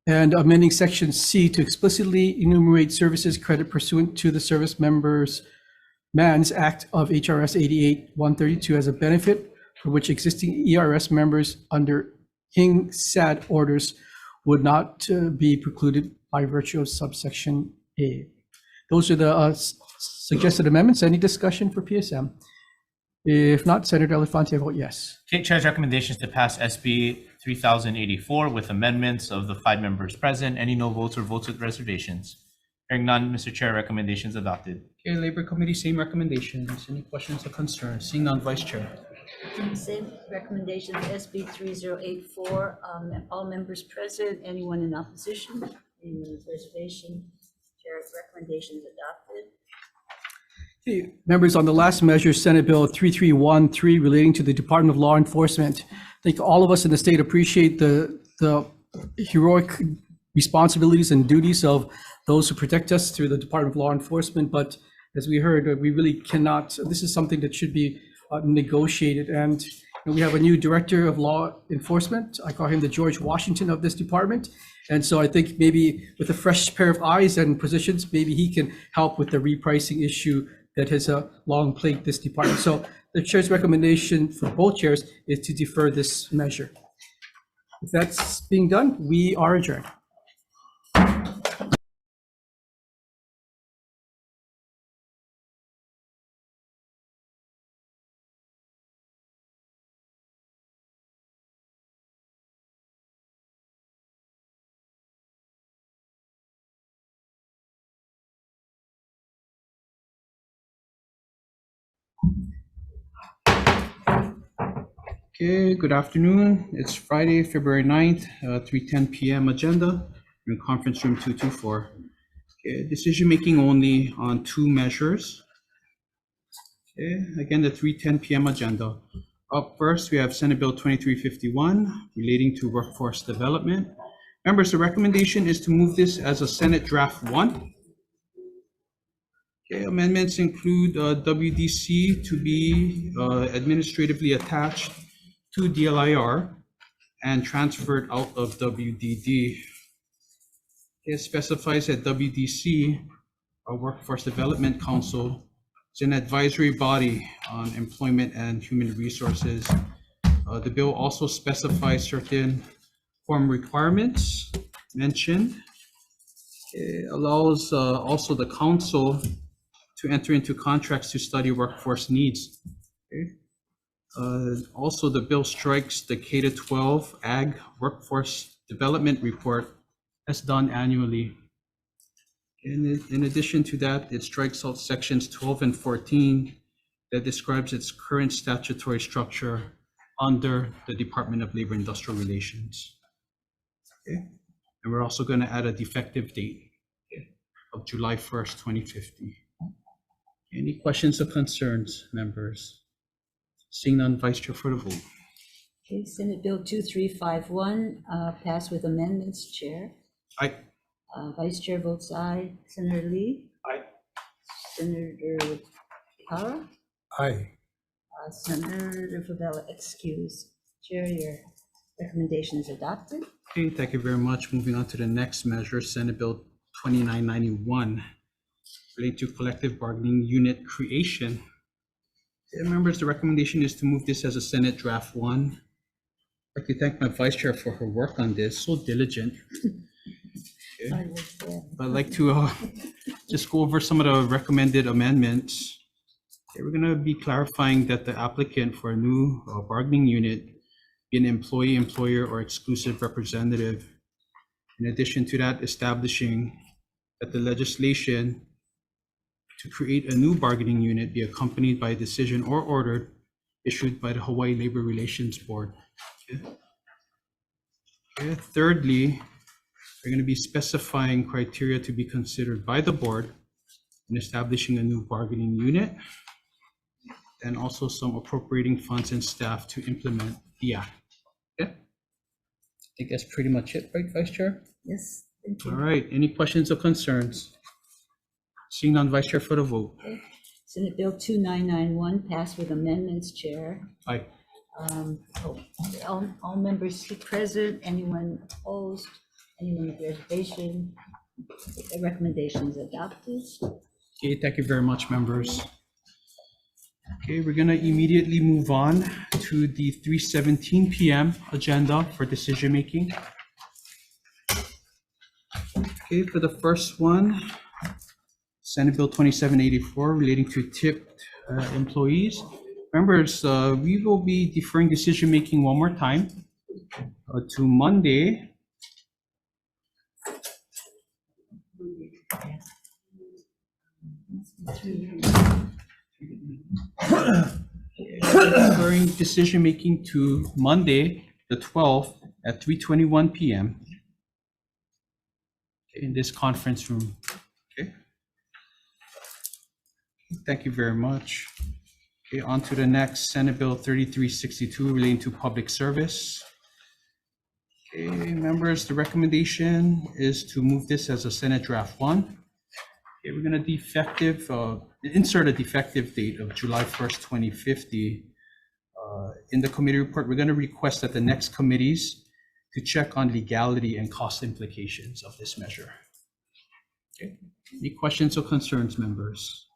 and amending Section C to explicitly enumerate services credit pursuant to the Service Members Man's Act of HRS 88-132 as a benefit for which existing ERS members under HING-SAD orders would not be precluded by virtue of subsection A. Those are the suggested amendments. Any discussion for PSM? If not, Senator Elefante, I vote yes. Okay, Chair's recommendations to pass SB 3084 with amendments of the 5 members present. Any no votes or votes with reservations? Hearing none, Mr. Chair, recommendations adopted. Okay, Labor Committee, same recommendations. Any questions or concerns? Seeing none, Vice Chair. Same recommendations, SB 3084, all members present, anyone in opposition, anyone with reservation, Chair, recommendations adopted. Okay, members, on the last measure, Senate Bill 3313 relating to the Department of Law Enforcement. I think all of us in the state appreciate the heroic responsibilities and duties of those who protect us through the Department of Law Enforcement. But as we heard, we really cannot, this is something that should be negotiated. And we have a new director of law enforcement. I call him the George Washington of this department. And so I think maybe with a fresh pair of eyes and positions, maybe he can help with the repricing issue that has long plagued this department. So the chair's recommendation for both chairs is to defer this measure. If that's being done, we are adjourned. Okay, good afternoon. It's Friday, February 9th, 3:10 p.m. agenda in conference room 224. Okay, decision-making only on 2 measures. Okay, again, the 3:10 p.m. agenda. Up first, we have Senate Bill 2351 relating to workforce development. Members, the recommendation is to move this as a Senate Draft 1. Okay, amendments include WDC to be administratively attached to DLIR and transferred out of WDD. It specifies that WDC, a Workforce Development Council, is an advisory body on employment and human resources. The bill also specifies certain form requirements mentioned. It allows also the council to enter into contracts to study workforce needs. Okay. Also, the bill strikes the K-12 Ag Workforce Development Report as done annually. In addition to that, it strikes out sections 12 and 14 that describes its current statutory structure under the Department of Labor and Industrial Relations. Okay. And we're also going to add a defective date of July 1st, 2050. Any questions or concerns, members? Seeing none, Vice Chair for the vote. Okay, Senate Bill 2351 passed with amendments, Chair. Aye. Vice Chair votes aye. Senator Lee? Aye. Senator Hara? Aye. Senator Favela, excuse. Chair, your recommendation is adopted. Okay, thank you very much. Moving on to the next measure, Senate Bill 2991. relating to collective bargaining unit creation. Members, the recommendation is to move this as a Senate Draft 1. I'd like to thank my vice chair for her work on this, so diligent. Okay. I'd like to just go over some of the recommended amendments. Okay, we're going to be clarifying that the applicant for a new bargaining unit be an employee, employer, or exclusive representative. In addition to that, establishing that the legislation to create a new bargaining unit be accompanied by a decision or order issued by the Hawaii Labor Relations Board. Okay. Okay. Thirdly, we're going to be specifying criteria to be considered by the board in establishing a new bargaining unit, and also some appropriating funds and staff to implement the act. Okay. I think that's pretty much it, right, Vice Chair? Yes, thank you. All right, any questions or concerns? Seeing none, Vice Chair for the vote. Okay. Senate Bill 2991 passed with amendments, Chair. Aye. All members present, anyone opposed, anyone with reservation, the recommendation is adopted. Okay, thank you very much, members. Okay, we're gonna immediately move on to the 3:17 p.m. agenda for decision making. Okay, for the first one, Senate Bill 2784 relating to tipped employees. Members, we will be deferring decision making one more time to Monday. Deferring decision making to Monday, the 12th at 3:21 p.m. in this conference room. Okay. Thank you very much. Okay, on to the next, Senate Bill 3362 relating to public service. Okay, members, the recommendation is to move this as a Senate Draft 1. Okay, we're gonna insert a defective date of July 1st, 2050. In the committee report, we're gonna request that the next committees to check on legality and cost implications of this measure. Okay, any questions or concerns, members?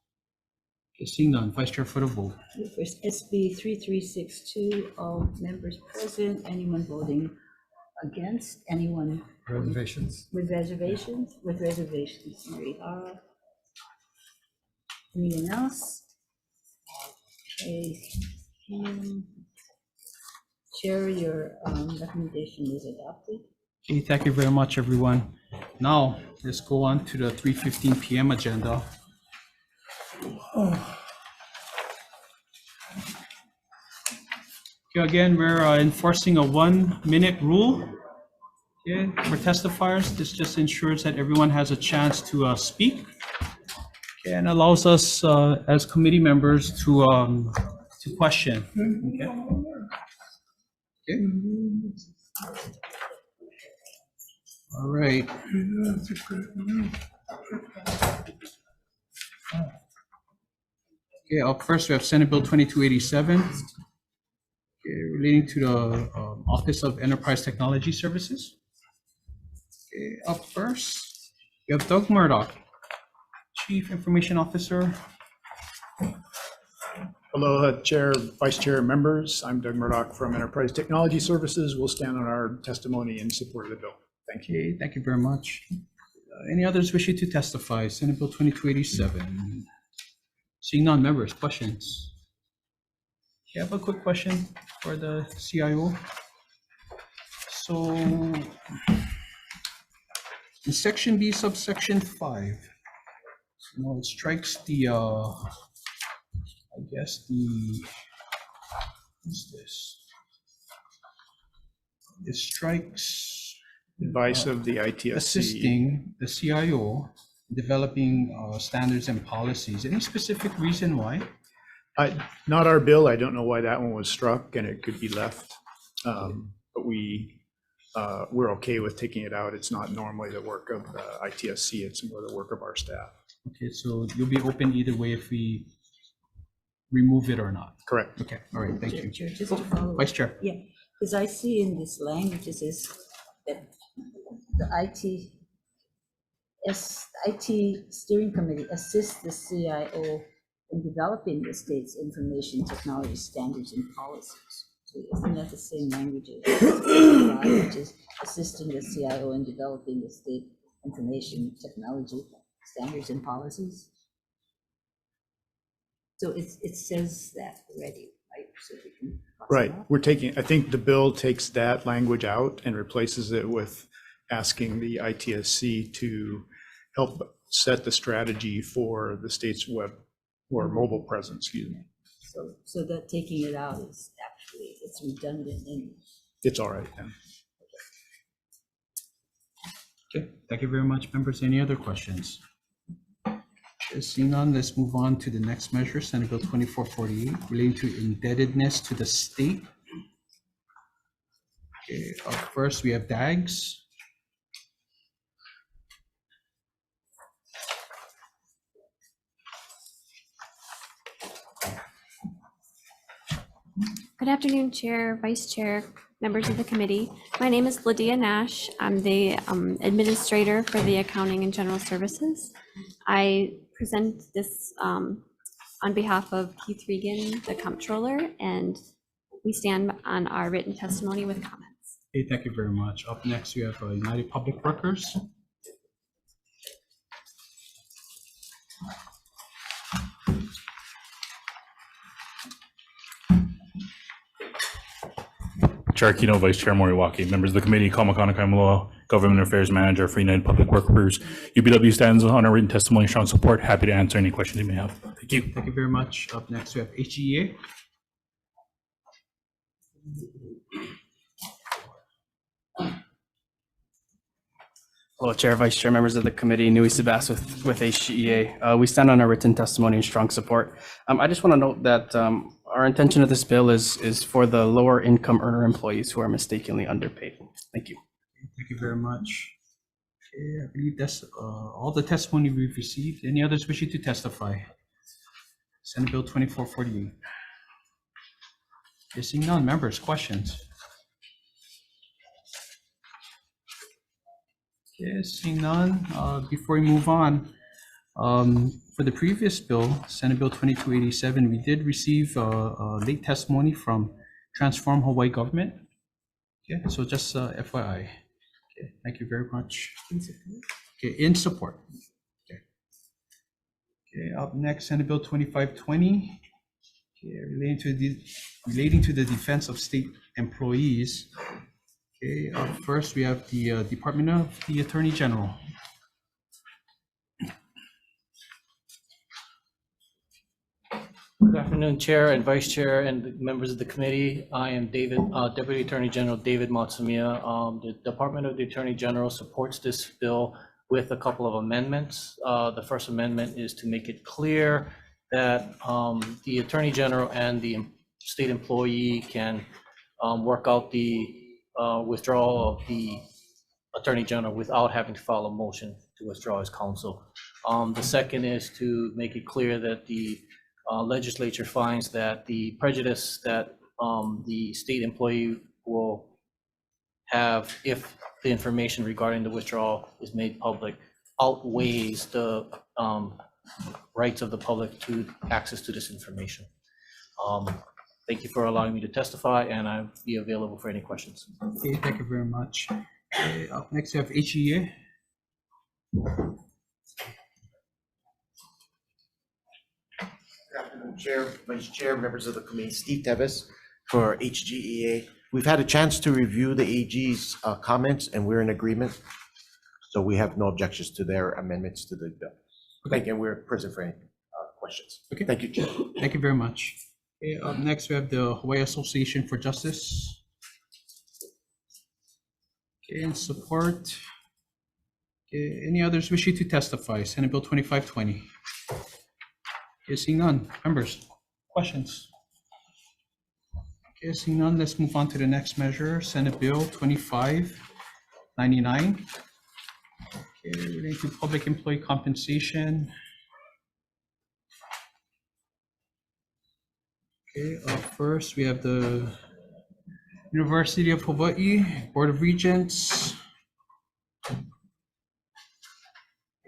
Okay, seeing none, Vice Chair for the vote. First, SB 3362, all members present, anyone voting against, anyone Reservations? with reservations? With reservations, Mary Hara. Anyone else? Okay. Chair, your recommendation is adopted. Okay, thank you very much, everyone. Now, let's go on to the 3:15 p.m. agenda. Okay, again, we're enforcing a 1-minute rule. Okay, for testifiers, this just ensures that everyone has a chance to speak. Okay, and allows us as committee members to question. Okay. Okay. All right. Okay, up first we have Senate Bill 2287, okay, relating to the Office of Enterprise Technology Services. Okay, up first we have Doug Murdoch, Chief Information Officer. Hello, Chair, Vice Chair, members. I'm Doug Murdoch from Enterprise Technology Services. We'll stand on our testimony in support of the bill. Thank you. Okay, thank you very much. Any others wishing to testify? Senate Bill 2287. Seeing none, members, questions? You have a quick question for the CIO. So in Section B, subsection 5, it strikes the, I guess what's this? It strikes Advice of the ITSC. Assisting the CIO developing standards and policies. Any specific reason why? Not our bill. I don't know why that one was struck and it could be left. But we're okay with taking it out. It's not normally the work of the ITSC. It's more the work of our staff. Okay, so you'll be open either way if we remove it or not? Correct. Okay, all right, thank you. Chair, just to follow. Vice Chair. Yeah, because I see in this language, it says that the IT steering committee assists the CIO in developing the state's information technology standards and policies. So isn't that the same language as which is assisting the CIO in developing the state information technology standards and policies? So it says that already, right? So we can cross it Right, off. we're taking, I think the bill takes that language out and replaces it with asking the ITSC to help set the strategy for the state's web or mobile presence, excuse me. So that taking it out is actually, it's redundant and It's all right then. Okay, thank you very much, members. Any other questions? Okay, seeing none, let's move on to the next measure, Senate Bill 2448, relating to indebtedness to the state. Okay, up first we have DAGs. Good afternoon, Chair, Vice Chair, members of the committee. My name is Lydia Nash. I'm the administrator for the Accounting and General Services. I present this on behalf of Keith Regan, the comptroller, and we stand on our written testimony with comments. Okay, thank you very much. Up next, we have United Public Workers. Chair Kino, Vice Chair Moriwaki, members of the committee, Kamakana Kaimaloa, Government Affairs Manager for United Public Workers. UPW stands on our written testimony and strong support. Happy to answer any questions you may have. Thank you. Thank you very much. Up next, we have HEA. Hello, Chair, Vice Chair, members of the committee, Nui Sebas with HGEA. We stand on our written testimony and strong support. I just want to note that our intention of this bill is for the lower income earner employees who are mistakenly underpaid. Thank you. Thank you very much. Okay, I believe that's all the testimony we've received. Any others wishing to testify? Senate Bill 2448. Okay, seeing none, members, questions? Okay, seeing none, before we move on, for the previous bill, Senate Bill 2287, we did receive late testimony from Transform Hawaii Government. Okay, so just FYI. Okay, thank you very much. Okay, in support. Okay. Okay, up next, Senate Bill 2520. Okay, relating to the defense of state employees. Okay, up first we have the Department of the Attorney General. Good afternoon, Chair and Vice Chair and members of the committee. I am Deputy Attorney General David Matsumiya. The Department of the Attorney General supports this bill with a couple of amendments. The first amendment is to make it clear that the Attorney General and the state employee can work out the withdrawal of the Attorney General without having to file a motion to withdraw his counsel. The second is to make it clear that the legislature finds that the prejudice that the state employee will have if the information regarding the withdrawal is made public outweighs the rights of the public to access to this information. Thank you for allowing me to testify, and I'll be available for any questions. Okay, thank you very much. Okay, up next we have HEA. Good afternoon, Chair, Vice Chair, members of the committee, Steve Tevis for HGEA. We've had a chance to review the AG's comments and we're in agreement. So we have no objections to their amendments to the bill. Thank you, and we're present for any questions. Okay. Thank you, Chair. Thank you very much. Okay, up next we have the Hawaii Association for Justice. Okay, in support. Okay, any others wishing to testify? Senate Bill 2520. Okay, seeing none. Members, questions? Okay, seeing none, let's move on to the next measure, Senate Bill 2599. Okay, relating to public employee compensation. Okay, up first we have the University of Hawaii Board of Regents.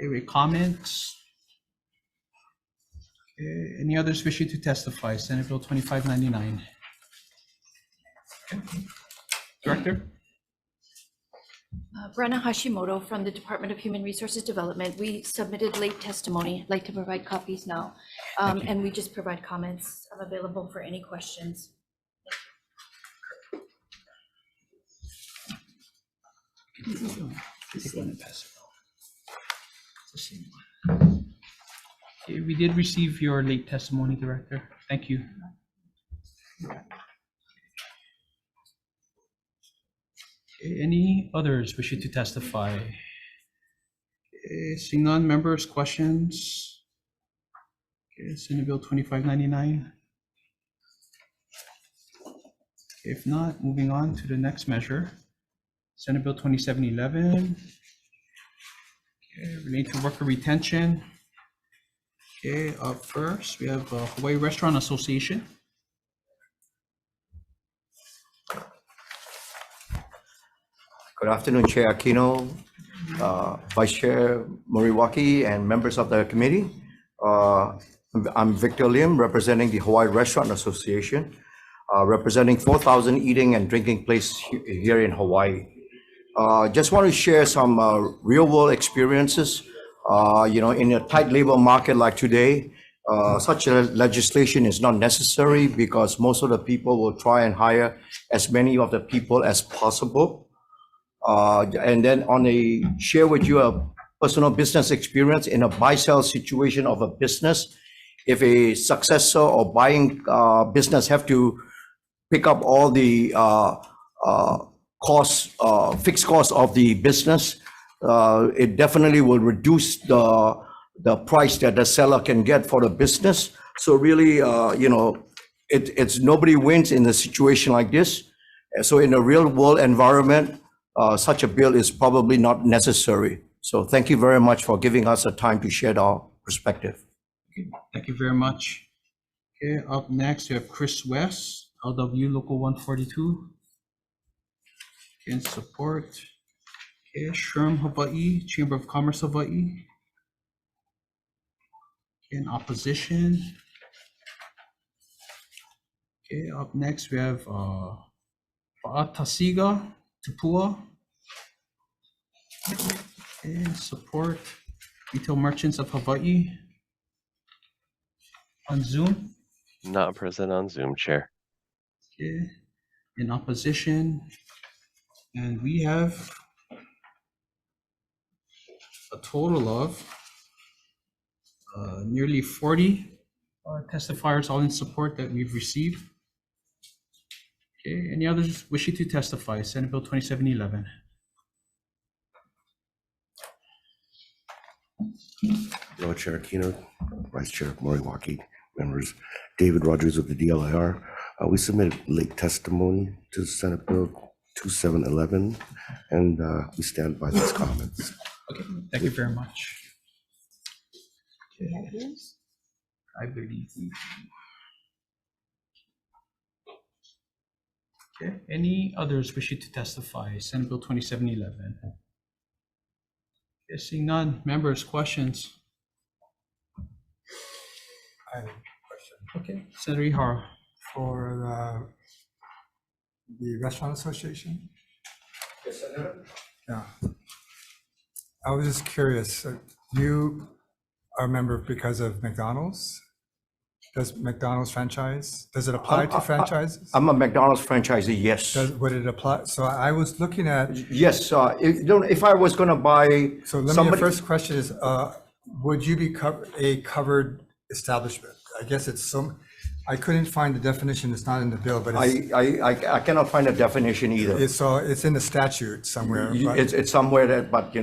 Any comments? Okay, any others wishing to testify? Senate Bill 2599. Okay. Director? Brenna Hashimoto from the Department of Human Resources Development. We submitted late testimony. I'd like to provide copies now. And we just provide comments. I'm available for any questions. Okay, we did receive your late testimony, Director. Thank you. Okay, any others wishing to testify? Okay, seeing none, members, questions? Okay, Senate Bill 2599. If not, moving on to the next measure, Senate Bill 2711. Okay, relating to worker retention. Okay, up first, we have Hawaii Restaurant Association. Good afternoon, Chair Aquino, Vice Chair Moriwaki, and members of the committee. I'm Victor Lim, representing the Hawaii Restaurant Association, representing 4,000 eating and drinking places here in Hawaii. Just want to share some real-world experiences. In a tight labor market like today, such a legislation is not necessary because most of the people will try and hire as many of the people as possible. And then share with you a personal business experience in a buy-sell situation of a business. If a successor or buying business have to pick up all the fixed costs of the business, it definitely will reduce the price that the seller can get for the business. So really, it's nobody wins in a situation like this. So in a real world environment, such a bill is probably not necessary. So thank you very much for giving us the time to share our perspective. Okay, thank you very much. Okay, up next we have Chris West, LW Local 142. In support. Okay, SHRM Hawaii, Chamber of Commerce Hawaii. In opposition. Okay, up next we have Pa'atasiga Tupua. And support Retail Merchants of Hawaii. On Zoom. Not present on Zoom, Chair. Okay, in opposition. And we have a total of nearly 40 testifiers, all in support that we've received. Okay, any others wishing to testify? Senate Bill 2711. Hello, Chair Aquino, Vice Chair Moriwaki, members. David Rogers of the DLIR. We submitted late testimony to Senate Bill 2711, and we stand by those comments. Okay, thank you very much. Okay. I believe. Okay, any others wishing to testify? Senate Bill 2711. Okay, seeing none, members, questions? I have a question. Okay, Senator Ihara. For the Restaurant Association? Yes, Senator. Yeah. I was just curious, you are a member because of McDonald's? Does McDonald's franchise, does it apply to franchises? I'm a McDonald's franchisee, yes. Would it apply? So I was looking at. Yes, if I was gonna buy. So the first question is, would you be a covered establishment? I guess it's I couldn't find the definition, it's not in the bill, but it's. I cannot find a definition either. It's in the statute somewhere. It's somewhere that, but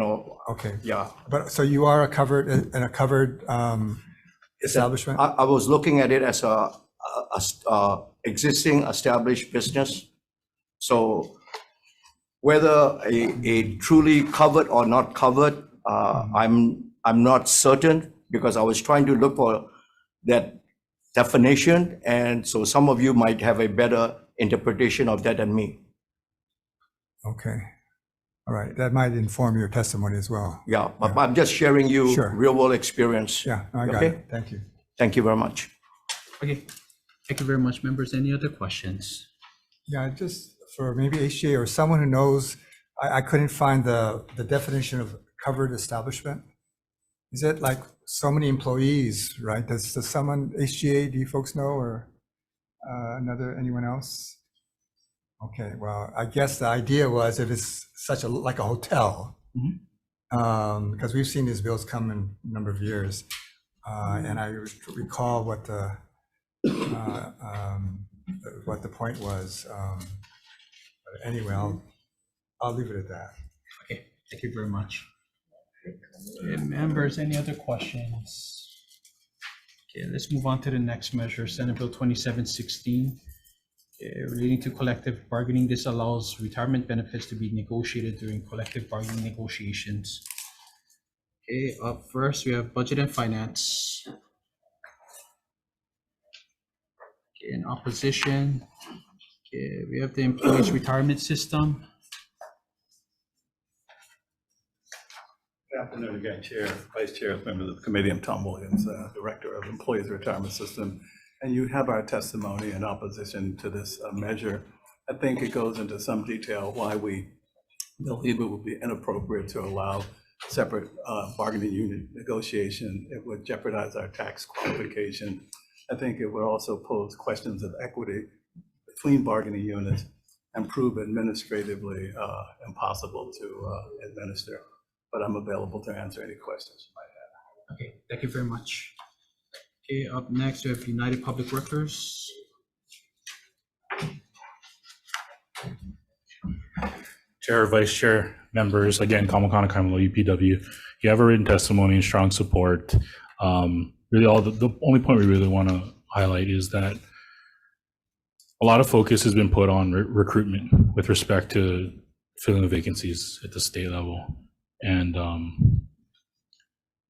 Okay. Yeah. But so you are a covered establishment? I was looking at it as a existing established business. So whether a truly covered or not covered, I'm not certain, because I was trying to look for that definition, and so some of you might have a better interpretation of that than me. Okay. All right, that might inform your testimony as well. Yeah, but I'm just sharing you Sure. real-world experience. Yeah, I got Okay? it. Thank you. Thank you very much. Okay, thank you very much, members. Any other questions? Yeah, just for maybe HGA or someone who knows, I couldn't find the definition of covered establishment. Is it like so many employees, right? Does someone, HGA, do you folks know, or anyone else? Okay, well, I guess the idea was if it's like a hotel, because we've seen these bills come in a number of years, and I recall what the point was. But anyway, I'll leave it at that. Okay, thank you very much. Okay, members, any other questions? Okay, let's move on to the next measure, Senate Bill 2716. Relating to collective bargaining, this allows retirement benefits to be negotiated during collective bargaining negotiations. Okay, up first, we have Budget and Finance. Okay, in opposition, okay, we have the Employees Retirement System. Good afternoon again, Chair, Vice Chair, members of the committee. I'm Tom Williams, Director of Employees Retirement System. And you have our testimony in opposition to this measure. I think it goes into some detail why we believe it would be inappropriate to allow separate bargaining unit negotiation. It would jeopardize our tax qualification. I think it would also pose questions of equity between bargaining units and prove administratively impossible to administer. But I'm available to answer any questions you might have. Okay, thank you very much. Okay, up next, we have United Public Workers. Chair, Vice Chair, members, again, Kamakana Kaimalo, UPW. You have a written testimony and strong support. Really, the only point we really want to highlight is that a lot of focus has been put on recruitment with respect to filling the vacancies at the state level. And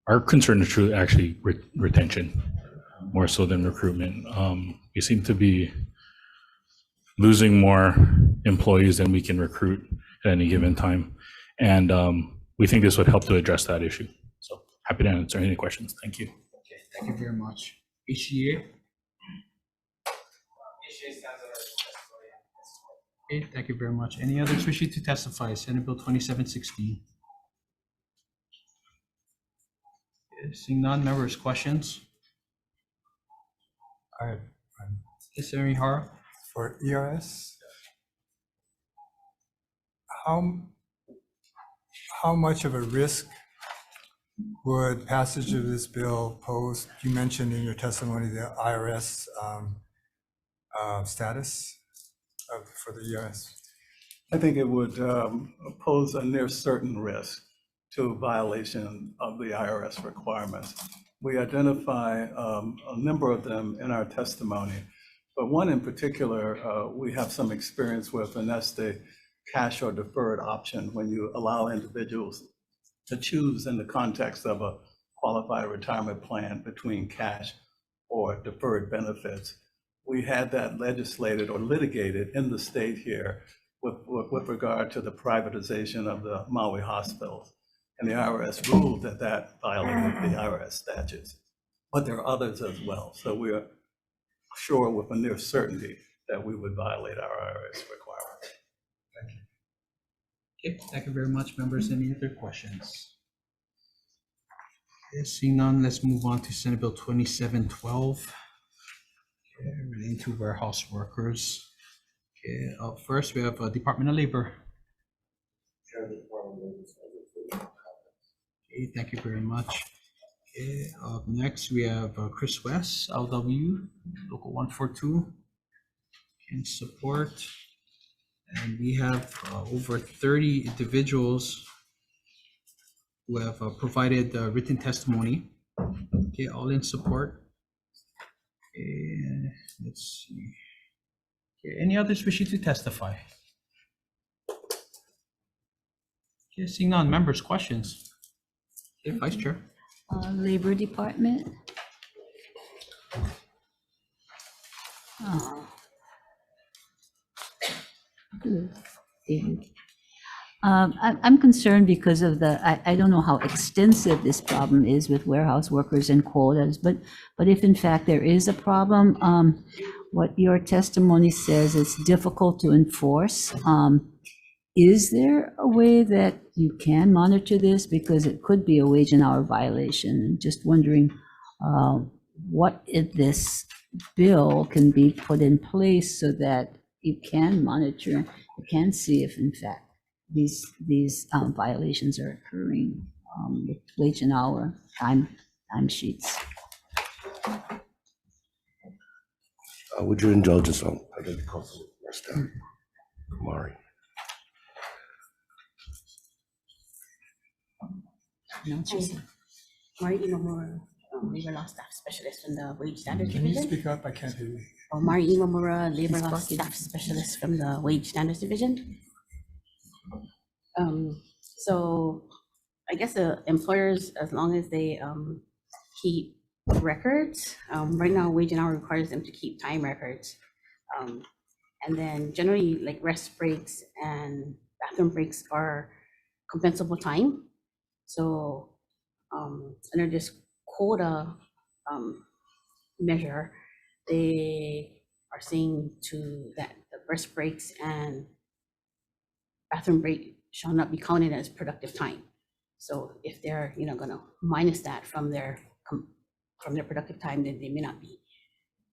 our concern is truly actually retention, more so than recruitment. We seem to be losing more employees than we can recruit at any given time. And we think this would help to address that issue. So happy to answer any questions. Thank you. Okay, thank you very much. HGA? Okay, thank you very much. Any others wishing to testify? Senate Bill 2716. Okay, seeing none, members, questions? Is there any harm? For ERS, how much of a risk would passage of this bill pose? You mentioned in your testimony the IRS status for the ERS. I think it would pose a near certain risk to violation of the IRS requirements. We identify a number of them in our testimony, but one in particular we have some experience with, and that's the cash or deferred option when you allow individuals to choose in the context of a qualified retirement plan between cash or deferred benefits. We had that legislated or litigated in the state here with regard to the privatization of the Maui hospitals. And the IRS ruled that that violated the IRS statutes. But there are others as well. So we are sure with a near certainty that we would violate our IRS requirements. Thank you. Okay, thank you very much, members. Any other questions? Okay, seeing none, let's move on to Senate Bill 2712. Okay, relating to warehouse workers. Okay, up first we have Department of Labor. Okay, thank you very much. Okay, up next we have Chris West, LW, Local 142, in support. And we have over 30 individuals who have provided written testimony. Okay, all in support. Okay, let's see. Okay, any others wishing to testify? Okay, seeing none, members, questions? Okay, Vice Chair. Labor Department. Oh. Good. I'm concerned because of I don't know how extensive this problem is with warehouse workers and quotas, but if in fact there is a problem, what your testimony says it's difficult to enforce. Is there a way that you can monitor this? Because it could be a wage and hour violation. And just wondering what in this bill can be put in place so that you can monitor, you can see if in fact these violations are occurring with wage and hour time sheets. Would your indulgence, I'd like to call some rest down. Kumari. Mari Imamura, Labor Law Staff Specialist from the Wage Standards Can you Division. speak up? I can't hear you. Mari Imamura, Labor Law Staff Specialist from the Wage Standards Division. So I guess the employers, as long as they keep records, right now wage and hour requires them to keep time records. And then generally like rest breaks and bathroom breaks are compensable time. So under this quota measure, they are saying to that the rest breaks and bathroom break shall not be counted as productive time. So if they're gonna minus that from their productive time, then they may not be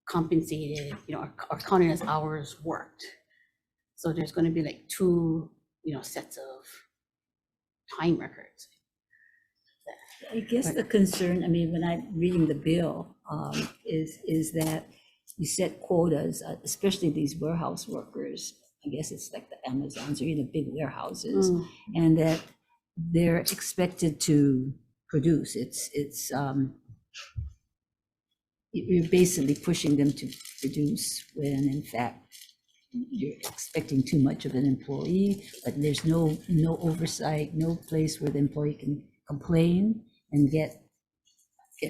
compensated, or counted as hours worked. So there's going to be like two sets of time records. I guess the concern, I mean, when I'm reading the bill, is that you set quotas, especially these warehouse workers. I guess it's like the Amazons or big warehouses, and that they're expected to produce. You're basically pushing them to produce when in fact you're expecting too much of an employee, but there's no oversight, no place where the employee can complain and get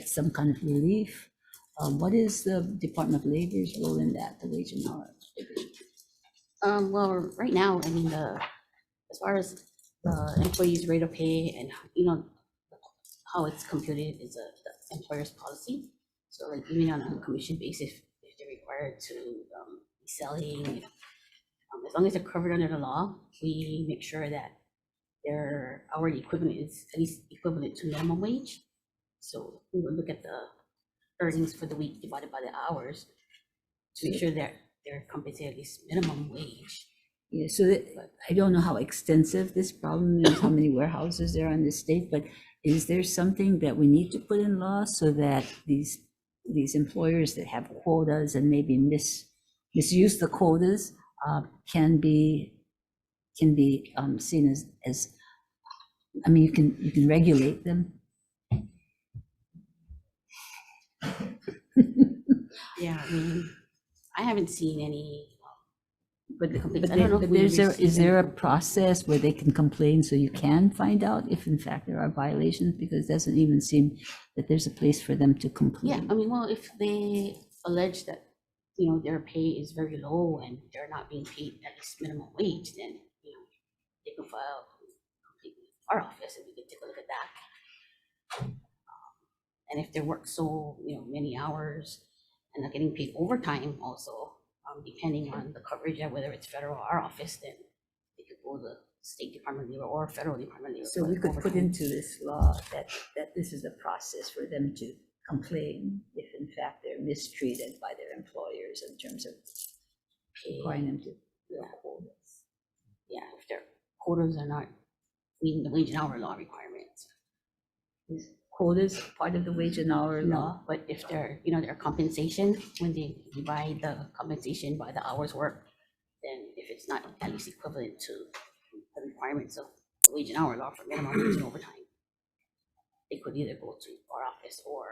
some kind of relief. What is the Department of Labor's role in that, the wage and hour division? Well, right now, I mean, as far as the employee's rate of pay and how it's computed is the employer's policy. So like even on a commission basis, if they're required to be selling, as long as they're covered under the law, we make sure that their hourly equivalent is at least equivalent to minimum wage. So we would look at the earnings for the week divided by the hours to make sure that they're compensated at least minimum wage. Yeah, so I don't know how extensive this problem is, how many warehouses there are in the state, but is there something that we need to put in law so that these employers that have quotas and maybe misuse the quotas can be seen as I mean, you can regulate them. Yeah, I mean, I haven't seen any. But I don't know if is there a process where they can complain so you can find out if in fact there are violations? Because it doesn't even seem that there's a place for them to complain. Yeah, I mean, well, if they allege that, their pay is very low and they're not being paid at least minimum wage, then, they can file with our office and we can take a look at that. And if they work so, many hours and not getting paid overtime also, depending on the coverage, whether it's federal or our office, then they could go to the State Department of Labor or Federal Department of Labor. So we could put into this law that this is a process for them to complain if in fact they're mistreated by their employers in terms of requiring them to do quotas. Yeah, if their quotas are not meeting the wage and hour law requirements. Is quotas part of the wage and hour law? But if they're, their compensation, when they divide the compensation by the hours worked, then if it's not at least equivalent to the requirements of the wage and hour law for minimum wage and overtime, they could either go to our office or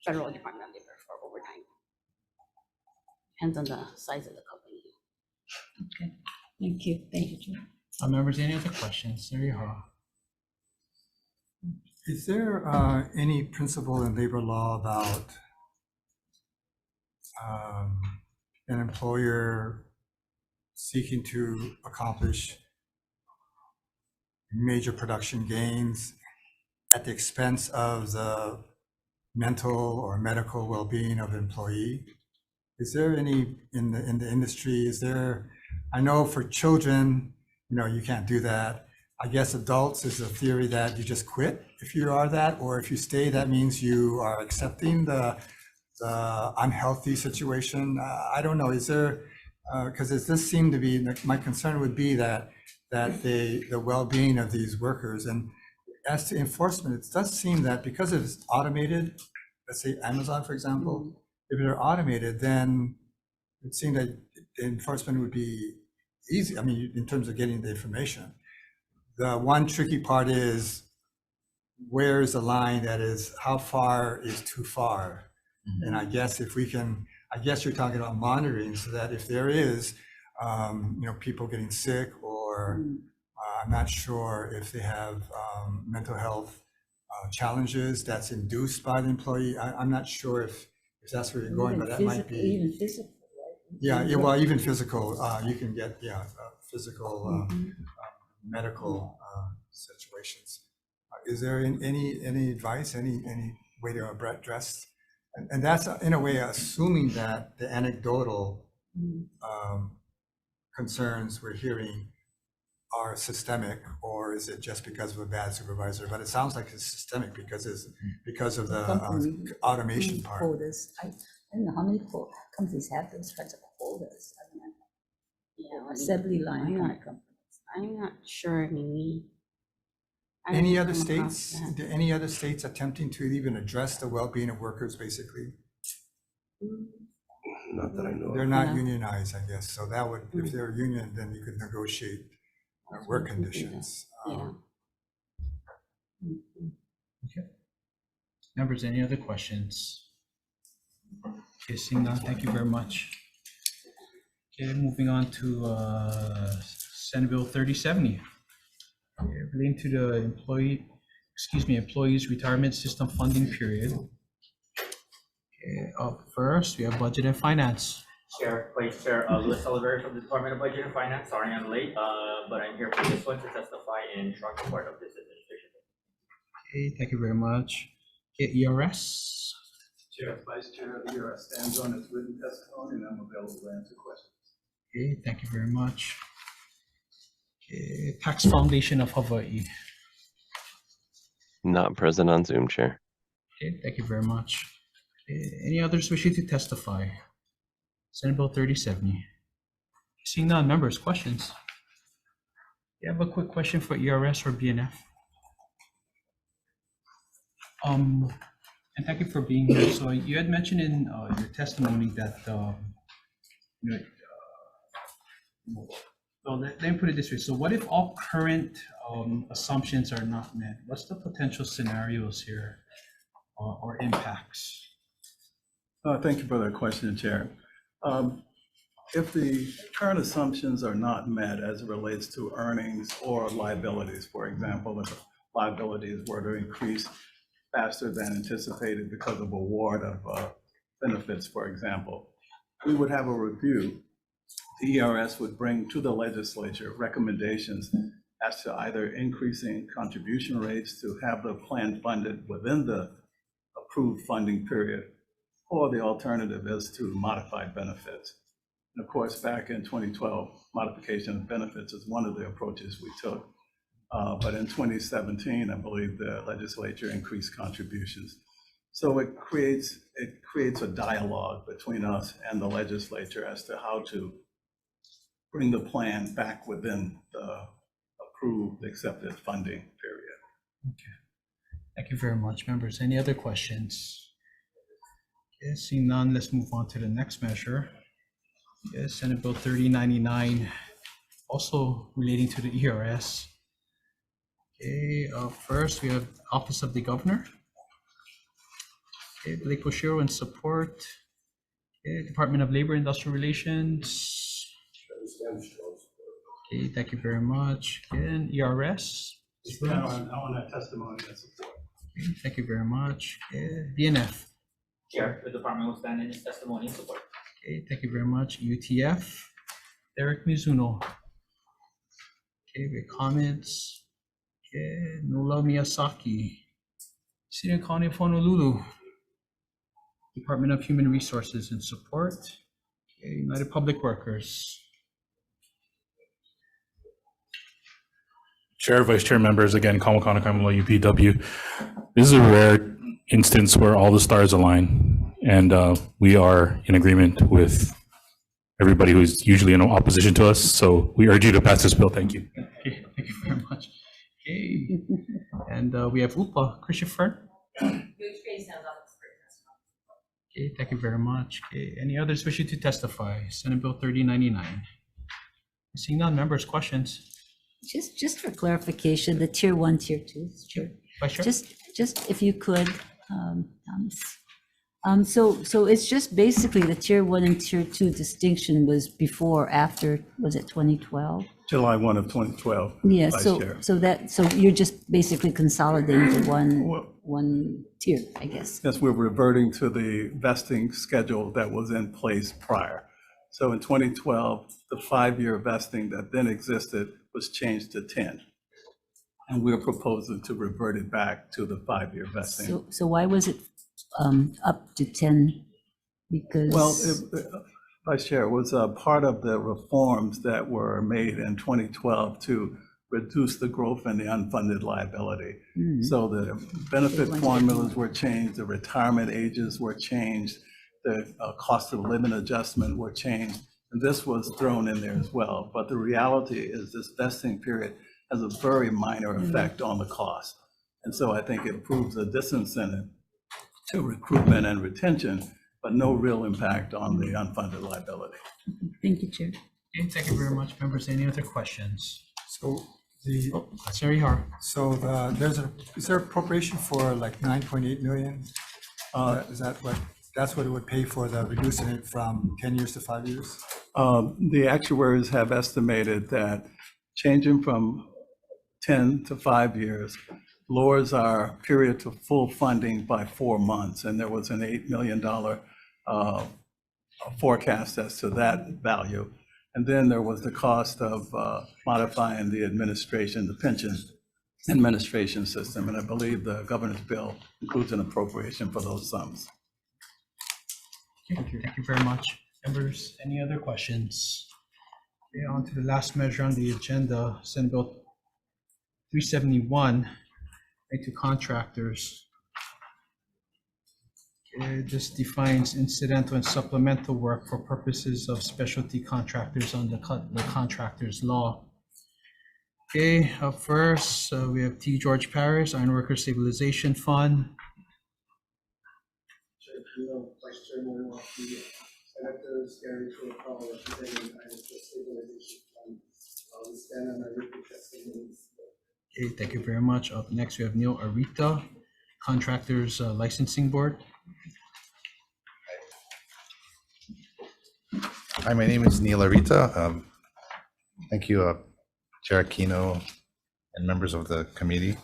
Federal Department of Labor for overtime. Depends on the size of the company. Okay, thank you. Thank you, Joe. Members, any other questions? There you are. Is there any principle in labor law about an employer seeking to accomplish major production gains at the expense of the mental or medical well-being of the employee? Is there any in the industry? Is there? I know for children, you can't do that. I guess adults is a theory that you just quit if you are that, or if you stay, that means you are accepting the unhealthy situation. I don't know. Is there? Because it does seem to be, my concern would be that the well-being of these workers. And as to enforcement, it does seem that because it's automated, let's say Amazon, for example, if they're automated, then it seems that the enforcement would be easy. I mean, in terms of getting the information. The one tricky part is, where is the line that is, how far is too far? And I guess if we can, I guess you're talking about monitoring so that if there is, people getting sick, or I'm not sure if they have mental health challenges that's induced by the employee. I'm not sure if that's where you're going, but that might be. Even physical, right? Yeah, well, even physical, you can get, physical, medical situations. Is there any advice, any way to address? And that's in a way assuming that the anecdotal concerns we're hearing are systemic, or is it just because of a bad supervisor? But it sounds like it's systemic because of the automation part. Quotas. I don't know how many companies have those kinds of quotas. Assembly line kind of companies. I'm not sure. I mean, Any other states attempting to even address the well-being of workers, basically? Not that I know of. They're not unionized, I guess. So that would, if they're union, then you could negotiate work conditions. Okay. Members, any other questions? Okay, seeing none, thank you very much. Okay, moving on to Senate Bill 3070. Okay, relating to the employees retirement system funding period. Okay, up first, we have budget and finance. Chair, Vice Chair, Louis Oliver from the Department of Budget and Finance. Sorry I'm late, but I'm here for this one to testify in strong support of this administration. Okay, thank you very much. Okay, ERS. Chair, Vice Chair, the ERS stands on its written testimony, and I'm available to answer questions. Okay, thank you very much. Okay, Tax Foundation of Hawaii. Not present on Zoom, Chair. Okay, thank you very much. Any others wishing to testify? Senate Bill 3070. Seeing none, members, questions? You have a quick question for ERS or BNF? And thank you for being here. So you had mentioned in your testimony that, well, let me put it this way. So what if all current assumptions are not met? What's the potential scenarios here or impacts? Thank you for that question, Chair. If the current assumptions are not met as it relates to earnings or liabilities, for example, if liabilities were to increase faster than anticipated because of award of benefits, for example, we would have a review. The ERS would bring to the legislature recommendations as to either increasing contribution rates to have the plan funded within the approved funding period, or the alternative is to modify benefits. And of course, back in 2012, modification of benefits is one of the approaches we took. But in 2017, I believe the legislature increased contributions. So it creates a dialogue between us and the legislature as to how to bring the plan back within the approved, accepted funding period. Okay. Thank you very much, members. Any other questions? Okay, seeing none, let's move on to the next measure. Okay, Senate Bill 3099, also relating to the ERS. Okay, first we have Office of the Governor. Okay, Blake Oshiro in support. Okay, Department of Labor Industrial Relations. Okay, thank you very much. And ERS. On that testimony and support. Okay, thank you very much. Okay, BNF. Chair, the department will stand in its testimony and support. Okay, thank you very much. UTF, Derek Mizuno. Okay, great comments. Okay, Nula Miyasaki, Senior County of Honolulu, Department of Human Resources and Support, okay, United Public Workers. Chair, Vice Chair, members, again, Kamakana Kaimula, UPW. This is a rare instance where all the stars align, and we are in agreement with everybody who's usually in opposition to us. So we urge you to pass this bill. Thank you. Okay, thank you very much. Okay, and we have UPA, Christopher. Okay, thank you very much. Okay, any others wishing to testify? Senate Bill 3099. Seeing none, members, questions? Just for clarification, the tier 1, tier 2, sure. Vice Chair? Just if you could, Thomas. So it's just basically the tier 1 and tier 2 distinction was before, after, was it 2012? July 1 of 2012. Yeah, Vice so Chair. so you're just basically consolidating to one tier, I guess. Yes, we're reverting to the vesting schedule that was in place prior. So in 2012, the 5-year vesting that then existed was changed to 10. And we're proposing to revert it back to the 5-year vesting. So why was it up to 10? Because. Well, Vice Chair, it was a part of the reforms that were made in 2012 to reduce the growth in the unfunded liability. So the benefit formulas were changed, the retirement ages were changed, the cost of living adjustment were changed, and this was thrown in there as well. But the reality is this vesting period has a very minor effect on the cost. And so I think it proves a disincentive to recruitment and retention, but no real impact on the unfunded liability. Thank you, Chair. Okay, thank you very much, members. Any other questions? So the. Sorry, Har. So is there appropriation for like 9.8 million? Is that that's what it would pay for the reducing it from 10 years to 5 years? The actuaries have estimated that changing from 10 to 5 years lowers our period to full funding by 4 months. And there was an $8 million forecast as to that value. And then there was the cost of modifying the administration, the pension administration system. And I believe the governor's bill includes an appropriation for those sums. Thank you very much. Members, any other questions? Okay, on to the last measure on the agenda, Senate Bill 371, to contractors. Okay, this defines incidental and supplemental work for purposes of specialty contractors under the contractors law. Okay, up first, we have T. George Paris, Ironworker Stabilization Fund. Vice Chair Moriwaki, Senators Gary Kurokawa, representing Ironworker Stabilization Fund. We stand on our written testimonies. Okay, thank you very much. Up next, we have Neil Arita, Contractors Licensing Board. Hi, my name is Neil Arita. Thank you, Chair Aquino and members of the committee.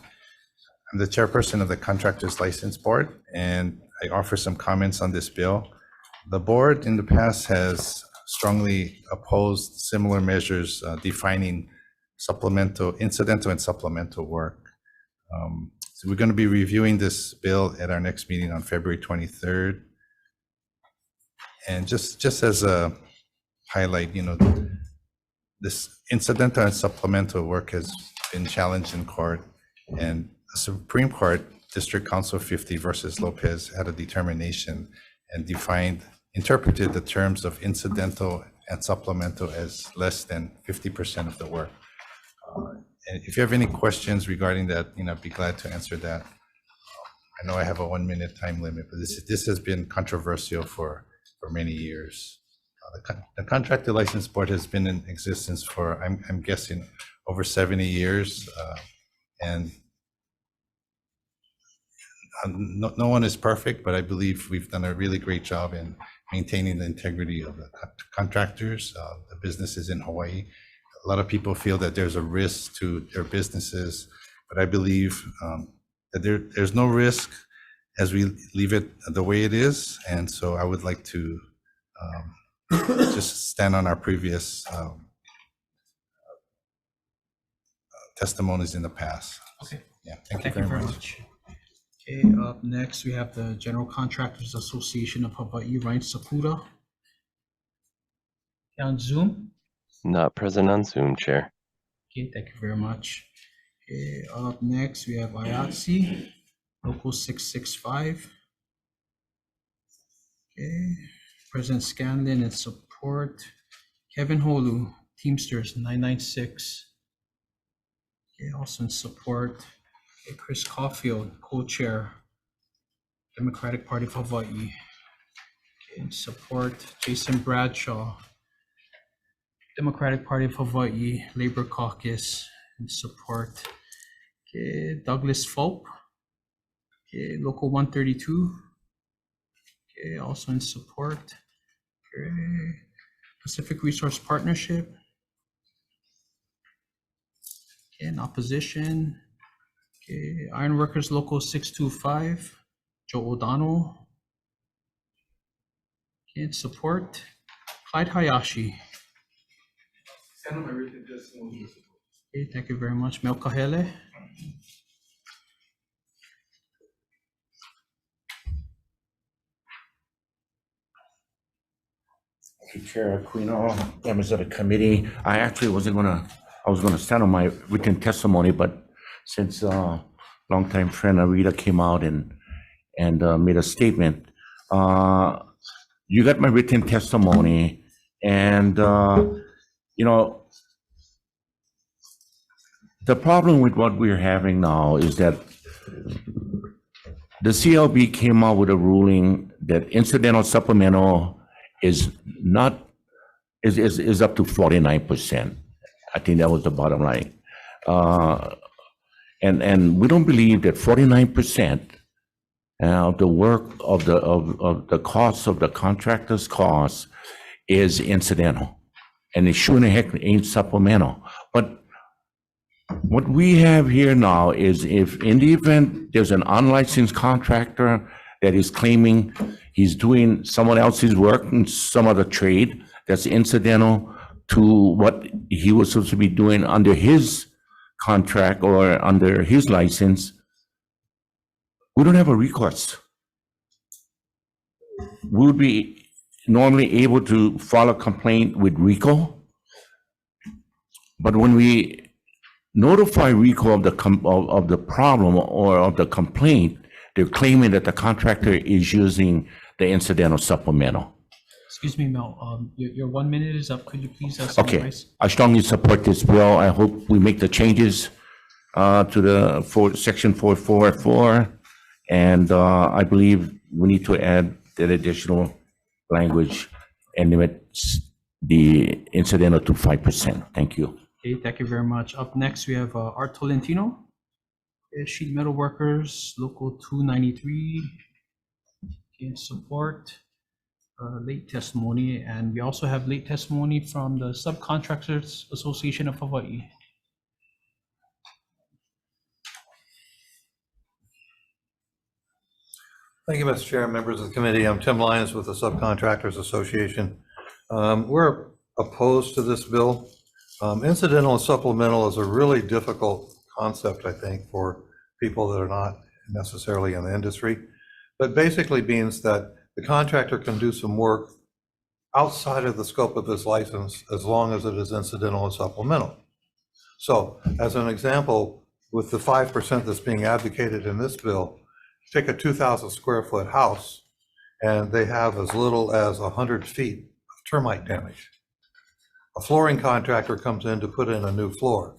I'm the chairperson of the Contractors License Board, and I offer some comments on this bill. The board in the past has strongly opposed similar measures defining incidental and supplemental work. So we're going to be reviewing this bill at our next meeting on February 23rd. And just as a highlight, this incidental and supplemental work has been challenged in court, and the Supreme Court, District Council 50 versus Lopez, had a determination and interpreted the terms of incidental and supplemental as less than 50% of the work. And if you have any questions regarding that, I'd be glad to answer that. I know I have a 1-minute time limit, but this has been controversial for many years. The Contractor License Board has been in existence for, I'm guessing, over 70 years. And no one is perfect, but I believe we've done a really great job in maintaining the integrity of the contractors, the businesses in Hawaii. A lot of people feel that there's a risk to their businesses, but I believe that there's no risk as we leave it the way it is. And so I would like to just stand on our previous testimonies in the past. Okay. Yeah, Thank you very much. Okay, up next, we have the General Contractors Association of Hawaii, Ryan Sakuda. On Zoom. Not present on Zoom, Chair. Okay, thank you very much. Okay, up next, we have IATSE, Local 665. Okay, President Scanlon in support. Kevin Holu, Teamsters 996. Okay, also in support. Okay, Chris Caulfield, co-chair, Democratic Party of Hawaii. Okay, in support. Jason Bradshaw, Democratic Party of Hawaii, Labor Caucus, in support. Okay, Douglas Fulp, okay, Local 132. Okay, also in support. Okay, Pacific Resource Partnership. Okay, in opposition. Okay, Ironworkers Local 625, Joe O'Donnell. Okay, in support. Clyde Hayashi. Okay, thank you very much. Mel Kahele. Chair Aquino, members of the committee, I actually I was gonna send on my written testimony, but since longtime friend Arita came out and made a statement, you got my written testimony, and you know, the problem with what we're having now is that the CLB came out with a ruling that incidental supplemental is up to 49%. I think that was the bottom line. And we don't believe that 49% of the work of the costs of the contractor's costs is incidental, and it sure in the heck ain't supplemental. But what we have here now is, if in the event there's an unlicensed contractor that is claiming he's doing someone else's work in some other trade that's incidental to what he was supposed to be doing under his contract or under his license, we don't have a recourse. We would be normally able to file a complaint with RICO, but when we notify RICO of the problem or of the complaint, they're claiming that the contractor is using the incidental supplemental. Excuse me, Mel, your 1 minute is up. Could you please Okay, summarize? I strongly support this bill. I hope we make the changes to the section 444, and I believe we need to add that additional language and limit the incidental to 5%. Thank you. Okay, thank you very much. Up next, we have Art Tolentino, Sheet Metal Workers, Local 293, in support. Late testimony, and we also have late testimony from the Subcontractors Association of Hawaii. Thank you, Mr. Chair, members of the committee. I'm Tim Lyons with the Subcontractors Association. We're opposed to this bill. Incidental and supplemental is a really difficult concept, I think, for people that are not necessarily in the industry, but basically means that the contractor can do some work outside of the scope of his license as long as it is incidental and supplemental. So as an example, with the 5% that's being advocated in this bill, take a 2,000 square foot house and they have as little as 100 feet of termite damage. A flooring contractor comes in to put in a new floor.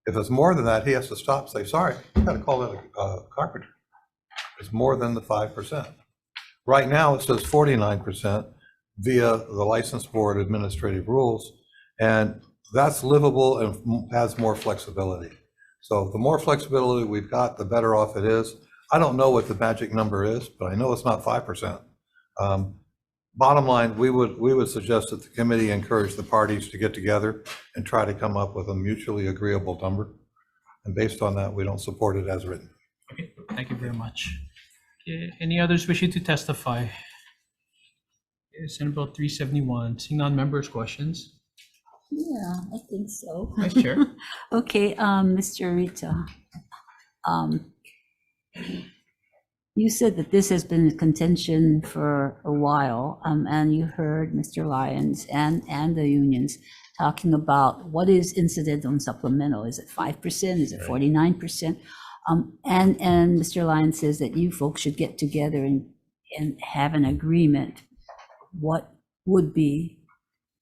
If it's more than that, he has to stop and say, sorry, I gotta call in a carpenter. It's more than the 5%. Right now, it says 49% via the license board administrative rules, and that's livable and has more flexibility. So the more flexibility we've got, the better off it is. I don't know what the magic number is, but I know it's not 5%. Bottom line, we would suggest that the committee encourage the parties to get together and try to come up with a mutually agreeable number. And based on that, we don't support it as written. Okay, thank you very much. Okay, any others wishing to testify? Okay, Senate Bill 371, seeing none, members' questions? Yeah, I think so. Vice Chair. Okay, Mr. Rita. You said that this has been a contention for a while, and you heard Mr. Lyons and the unions talking about what is incidental and supplemental. Is it 5%? Is it 49%? And Mr. Lyons says that you folks should get together and have an agreement what would be,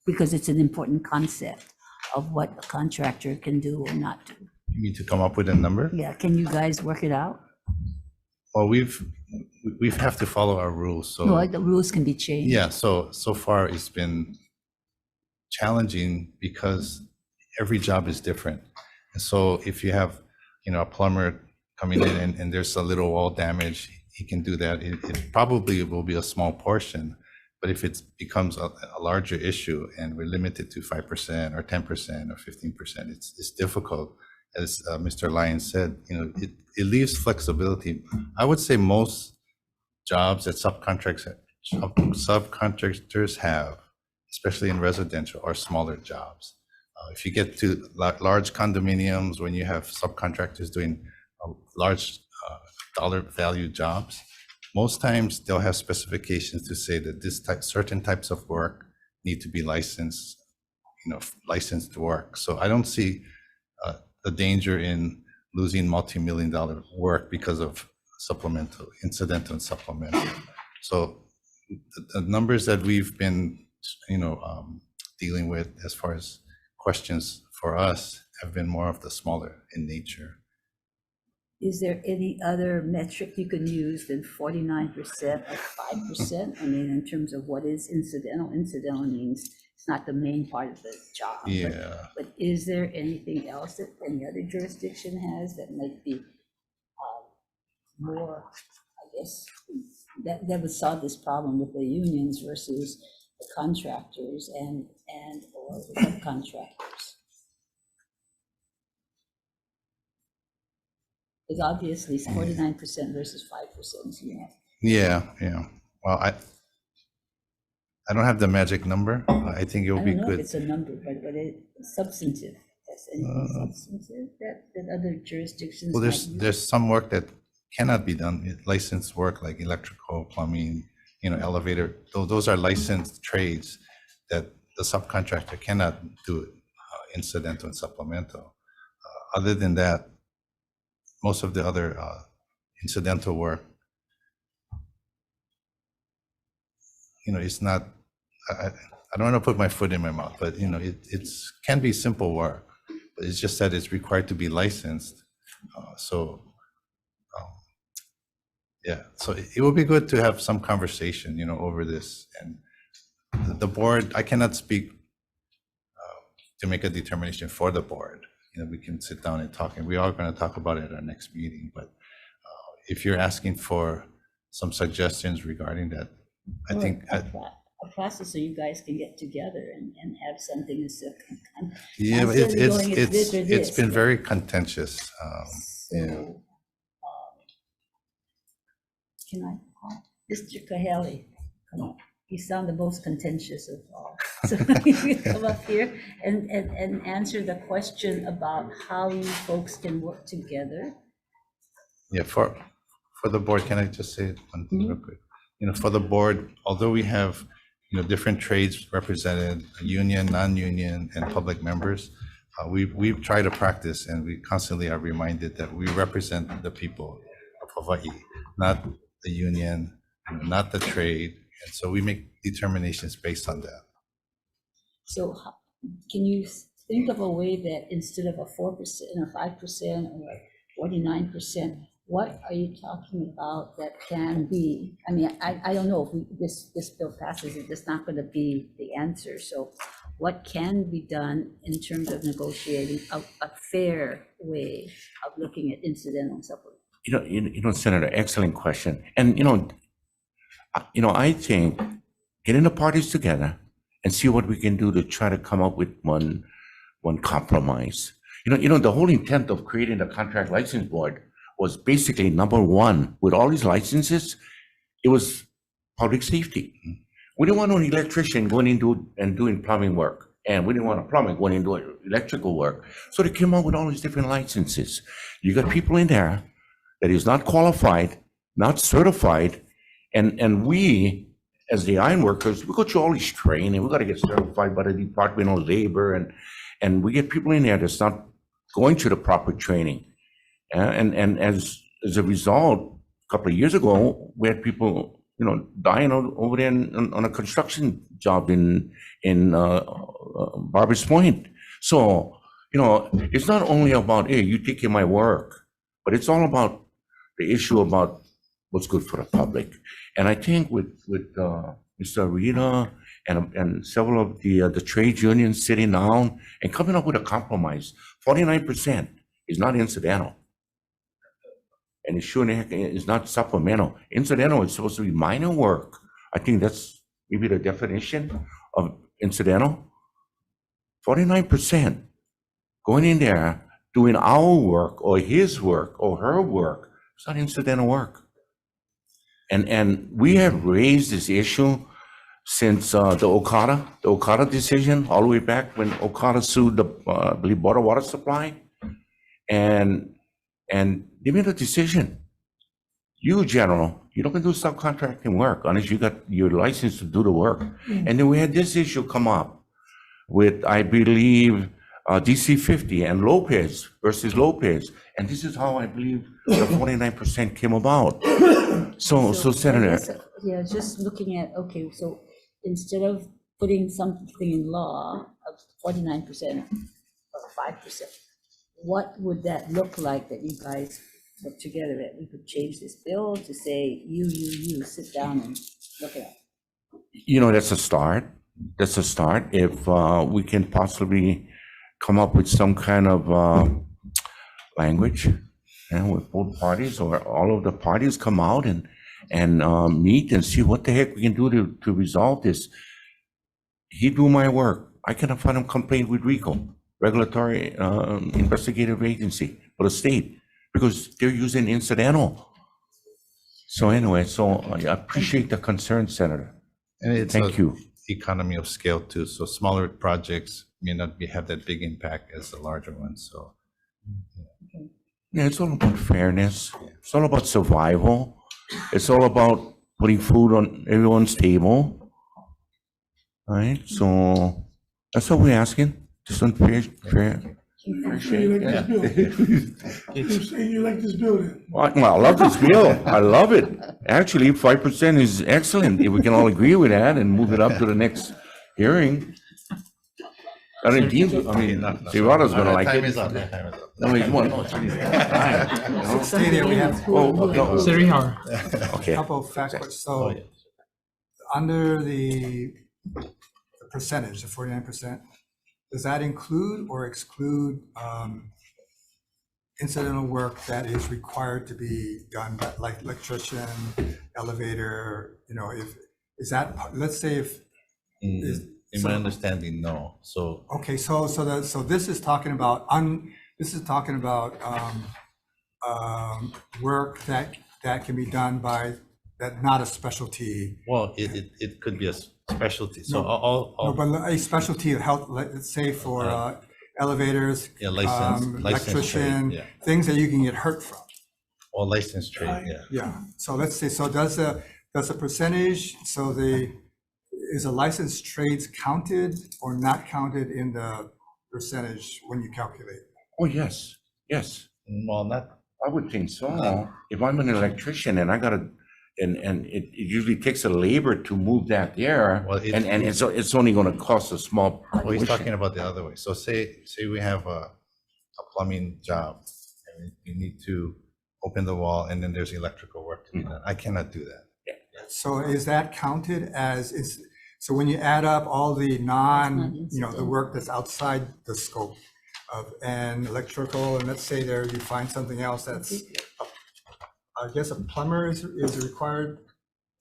because it's an important concept of what a contractor can do or not do. You need to come up with a number? Yeah, can you guys work it out? Well, we have to follow our rules, so. No, the rules can be changed. Yeah, so far it's been challenging because every job is different. And so if you have, a plumber coming in and there's a little wall damage, he can do that. It probably will be a small portion, but if it becomes a larger issue and we're limited to 5% or 10% or 15%, it's difficult. As Mr. Lyons said, it leaves flexibility. I would say most jobs that subcontractors have, especially in residential, are smaller jobs. If you get to large condominiums, when you have subcontractors doing large dollar value jobs, most times they'll have specifications to say that certain types of work need to be licensed, licensed to work. So I don't see the danger in losing multi-million-dollar work because of incidental and supplemental. So the numbers that we've been, dealing with as far as questions for us have been more of the smaller in nature. Is there any other metric you can use than 49% or 5%? I mean, in terms of what is incidental? Incidental means it's not the main part of the job. Yeah. But is there anything else that any other jurisdiction has that might be more, I guess, that would solve this problem with the unions versus the contractors and or the subcontractors? Because obviously it's 49% versus 5%. Yeah. Well, I don't have the magic number. I think it will be I don't know if good. it's a number, but it's substantive. Yes, anything substantive that other jurisdictions Well, might use? there's some work that cannot be done, licensed work like electrical, plumbing, elevator. Those are licensed trades that the subcontractor cannot do incidental and supplemental. Other than that, most of the other incidental work, it's not, I don't want to put my foot in my mouth, but it can be simple work, but it's just that it's required to be licensed. Yeah, so it will be good to have some conversation, over this. And the board, I cannot speak to make a determination for the board. We can sit down and talk, and we are going to talk about it at our next meeting. But if you're asking for some suggestions regarding that, I think a process so you guys can get together and have something instead of yeah, but it's been very contentious. Yeah. Can I call Mr. Kaheli? Come on. You sound the most contentious of all. So you come up here and answer the question about how you folks can work together. Yeah, for the board, can I just say one thing real quick? For the board, although we have, different trades represented, union, non-union, and public members, we try to practice, and we constantly are reminded that we represent the people of Hawaii, not the union, not the trade. And so we make determinations based on that. So can you think of a way that instead of a 4% or 5% or 49%, what are you talking about that can be? I mean, I don't know if this bill passes, it's not going to be the answer. So what can be done in terms of negotiating a fair way of looking at incidental and supplemental? Senator, excellent question. And, I think getting the parties together and see what we can do to try to come up with one compromise. The whole intent of creating the contract license board was basically, number one, with all these licenses, it was public safety. We didn't want an electrician going into and doing plumbing work, and we didn't want a plumber going into electrical work. So they came out with all these different licenses. You got people in there that is not qualified, not certified, and we, as the iron workers, we go through all these training, we gotta get certified by the Department of Labor, and we get people in there that's not going through the proper training. And as a result, a couple of years ago, we had people, dying over there on a construction job in Barbers Point. So, it's not only about, hey, you take care of my work, but it's all about the issue about what's good for the public. And I think with Mr. Arita and several of the trade unions sitting down and coming up with a compromise, 49% is not incidental. And it sure is not supplemental. Incidental is supposed to be minor work. I think that's maybe the definition of incidental. 49% going in there, doing our work or his work or her work. It's not incidental work. And we have raised this issue since the Okada decision, all the way back when Okada sued the, I believe, Border Water Supply. And they made a decision. You, General, you're not going to do subcontracting work unless you got your license to do the work. And then we had this issue come up with, I believe, DC 50 and Lopez versus Lopez. And this is how I believe the 49% came about. So Senator. Yeah, just looking at, okay, so instead of putting something in law of 49% or 5%, what would that look like that you guys put together, that we could change this bill to say, you sit down and look it up? That's a start. That's a start. If we can possibly come up with some kind of language, with both parties or all of the parties come out and meet and see what the heck we can do to resolve this. He do my work. I cannot find him complaint with RICO, Regulatory Investigative Agency for the state, because they're using incidental. So anyway, I appreciate the concern, Senator. And it's Thank you. Economy of scale too. So smaller projects may not have that big impact as the larger ones. So yeah, it's all about fairness. It's all about survival. It's all about putting food on everyone's table. Right? So that's what we're asking. Just unfair. You say you like this building. You say you like this building. Well, I love this bill. I love it. Actually, 5% is excellent. If we can all agree with that and move it up to the next hearing. I mean, Serrato's gonna like it. Time is up. Time is up. No, he's one. Stay there, we have. Okay. Couple of facts, so under the percentage, the 49%, does that include or exclude incidental work that is required to be done, like electrician, elevator, is that, let's say if. In my understanding, no. So Okay, so this is talking about work that can be done by, that not a specialty. well, it could be a specialty. So No, all but a specialty of health, let's say for elevators, yeah, licensed electrician, trade, yeah. things that you can get hurt from. Or licensed trade, yeah. Yeah, so let's say, so does the percentage, is a licensed trades counted or not counted in the percentage when you calculate? Oh, yes. Well, not. I would think so. If I'm an electrician and I gotta, and it usually takes a labor to move that there, Well, and it's only gonna cost a small Well, he's portion. talking about the other way. So say we have a plumbing job and we need to open the wall and then there's electrical work to be done. I cannot do that. So is that counted as, so when you add up all the the work that's outside the scope of and electrical, and let's say there you find something else that's, I guess a plumber is required,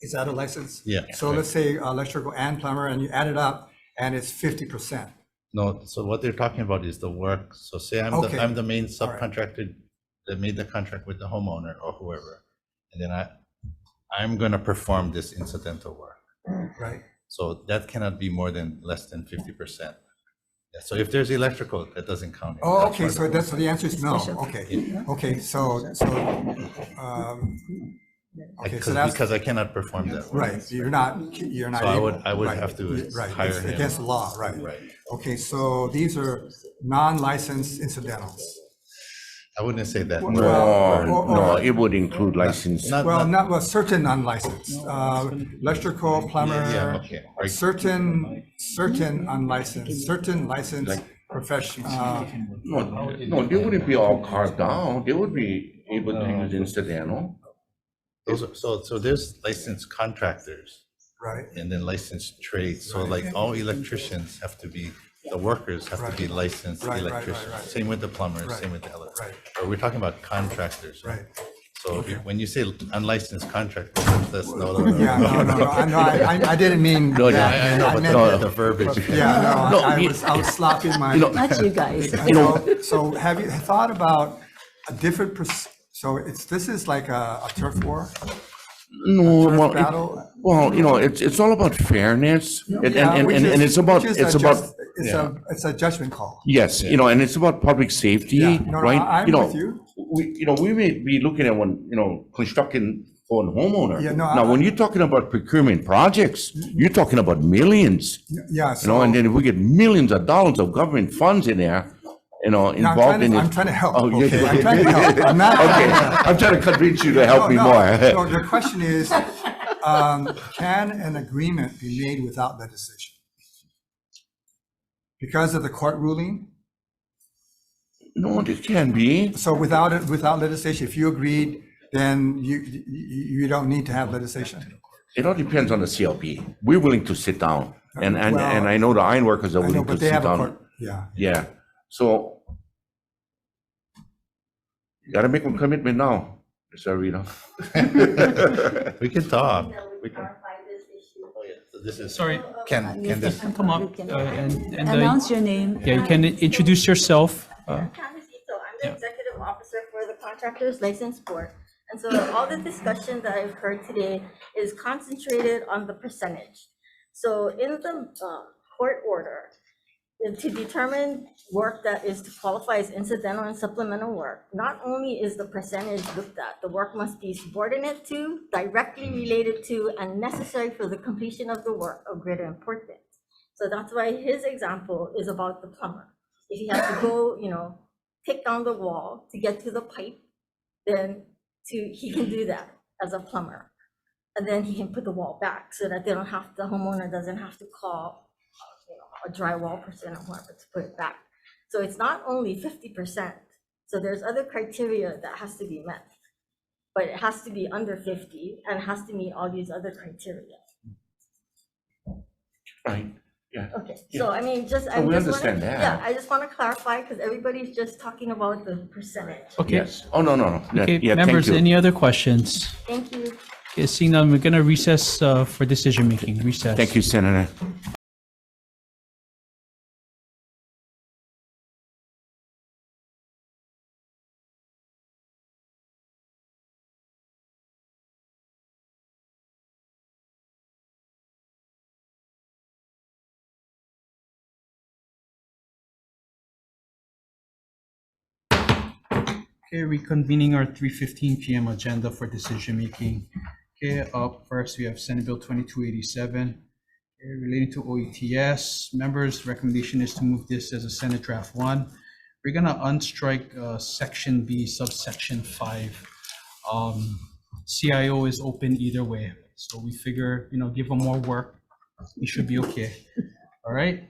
is that a license? Yeah. So let's say electrical and plumber, and you add it up and it's 50%. No, so what they're talking about is the work. So say Okay. I'm the main All right. subcontractor that made the contract with the homeowner or whoever. And then I'm gonna perform this incidental work. Right. So that cannot be more than less than 50%. Yeah, so if there's electrical, that doesn't count. Oh, That's okay, part so of it. that's, so the answer is no, okay, okay, okay, so that's. Because I cannot perform that. Right, you're not So I able. would Right, have to right, hire it's him. against the law, right. Right. Okay, so these are non-licensed incidentals. I wouldn't say that. No, it would include license. Well, certain unlicensed, electrical, plumber, Yeah, okay. Right. certain unlicensed, certain licensed professional. No, they wouldn't be all carved out. They would be able to use incidental. Those are, so there's licensed contractors. Right. And then licensed trades. So like all electricians have to be, the workers have to be licensed electricians. Same with the plumbers, same with the electricians. Or we're talking about contractors. Right. So when you say unlicensed contractors, that's no. Yeah, no, I didn't mean No, that. I know, but meant the verbiage. Yeah, no, I was slopping my. Not you guys. So have you thought about a different, so this is like a turf war? No, battle? It's all about fairness, and it's about it's a judgment call. Yes, and it's about public safety, right? I'm with you. We may be looking at one, constructing for a homeowner. Yeah, Now, when you're talking about procurement projects, you're talking about millions. Yeah. And then if we get millions of dollars of government funds in there, involved in it. I'm trying to help. Oh, Okay, I'm trying to help. I'm not. Okay, I'm trying to convince you to help me more. No, the question is, can an agreement be made without legislation? Because of the court ruling? No, it can be. So without legislation, if you agreed, then you don't need to have legislation? It all depends on the CLP. We're willing to sit down, and I know the ironworkers are willing to sit down. Yeah. So you gotta make a commitment now, Mr. Arena. We can talk. We can. Oh, yeah. So this is. Sorry, Can this come up and Announce your name. Yeah, you can introduce yourself. I'm the executive officer for the Contractors License Board. And so all the discussion that I've heard today is concentrated on the percentage. So in the court order, to determine work that is to qualify as incidental and supplemental work, not only is the percentage looked at, the work must be subordinate to, directly related to, and necessary for the completion of the work of greater importance. So that's why his example is about the plumber. If he has to go, take down the wall to get to the pipe, then he can do that as a plumber. And then he can put the wall back so that the homeowner doesn't have to call a drywall person or whoever to put it back. So it's not only 50%. So there's other criteria that has to be met, but it has to be under 50 and has to meet all these other criteria. Right. Yeah. Okay. So I mean, we understand that. Yeah, I just want to clarify because everybody's just talking about the percentage. Okay. Yes. Oh, no. Okay, Yeah, members, thank you. any other questions? Thank you. Okay, seeing none, we're gonna recess for decision making. Recess. Thank you, Senator. Okay, reconvening our 3:15 p.m. agenda for decision making. Okay, up first we have Senate Bill 2287 relating to OETS. Members, recommendation is to move this as a Senate Draft 1. We're gonna unstrike Section B, subsection 5. CIO is open either way, so we figure, give them more work, we should be okay. All right.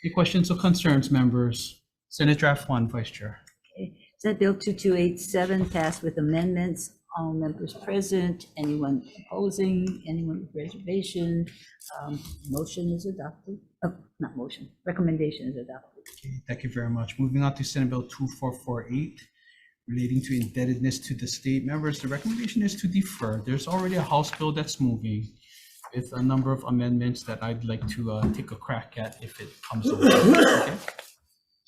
Any questions or concerns, members? Senate Draft 1, Vice Chair. Senate Bill 2287 passed with amendments. All members present, anyone opposing, anyone with reservation, motion is adopted. Not motion, recommendation is adopted. Okay, thank you very much. Moving on to Senate Bill 2448 relating to indebtedness to the state. Members, the recommendation is to defer. There's already a House bill that's moving with a number of amendments that I'd like to take a crack at if it comes over. Okay?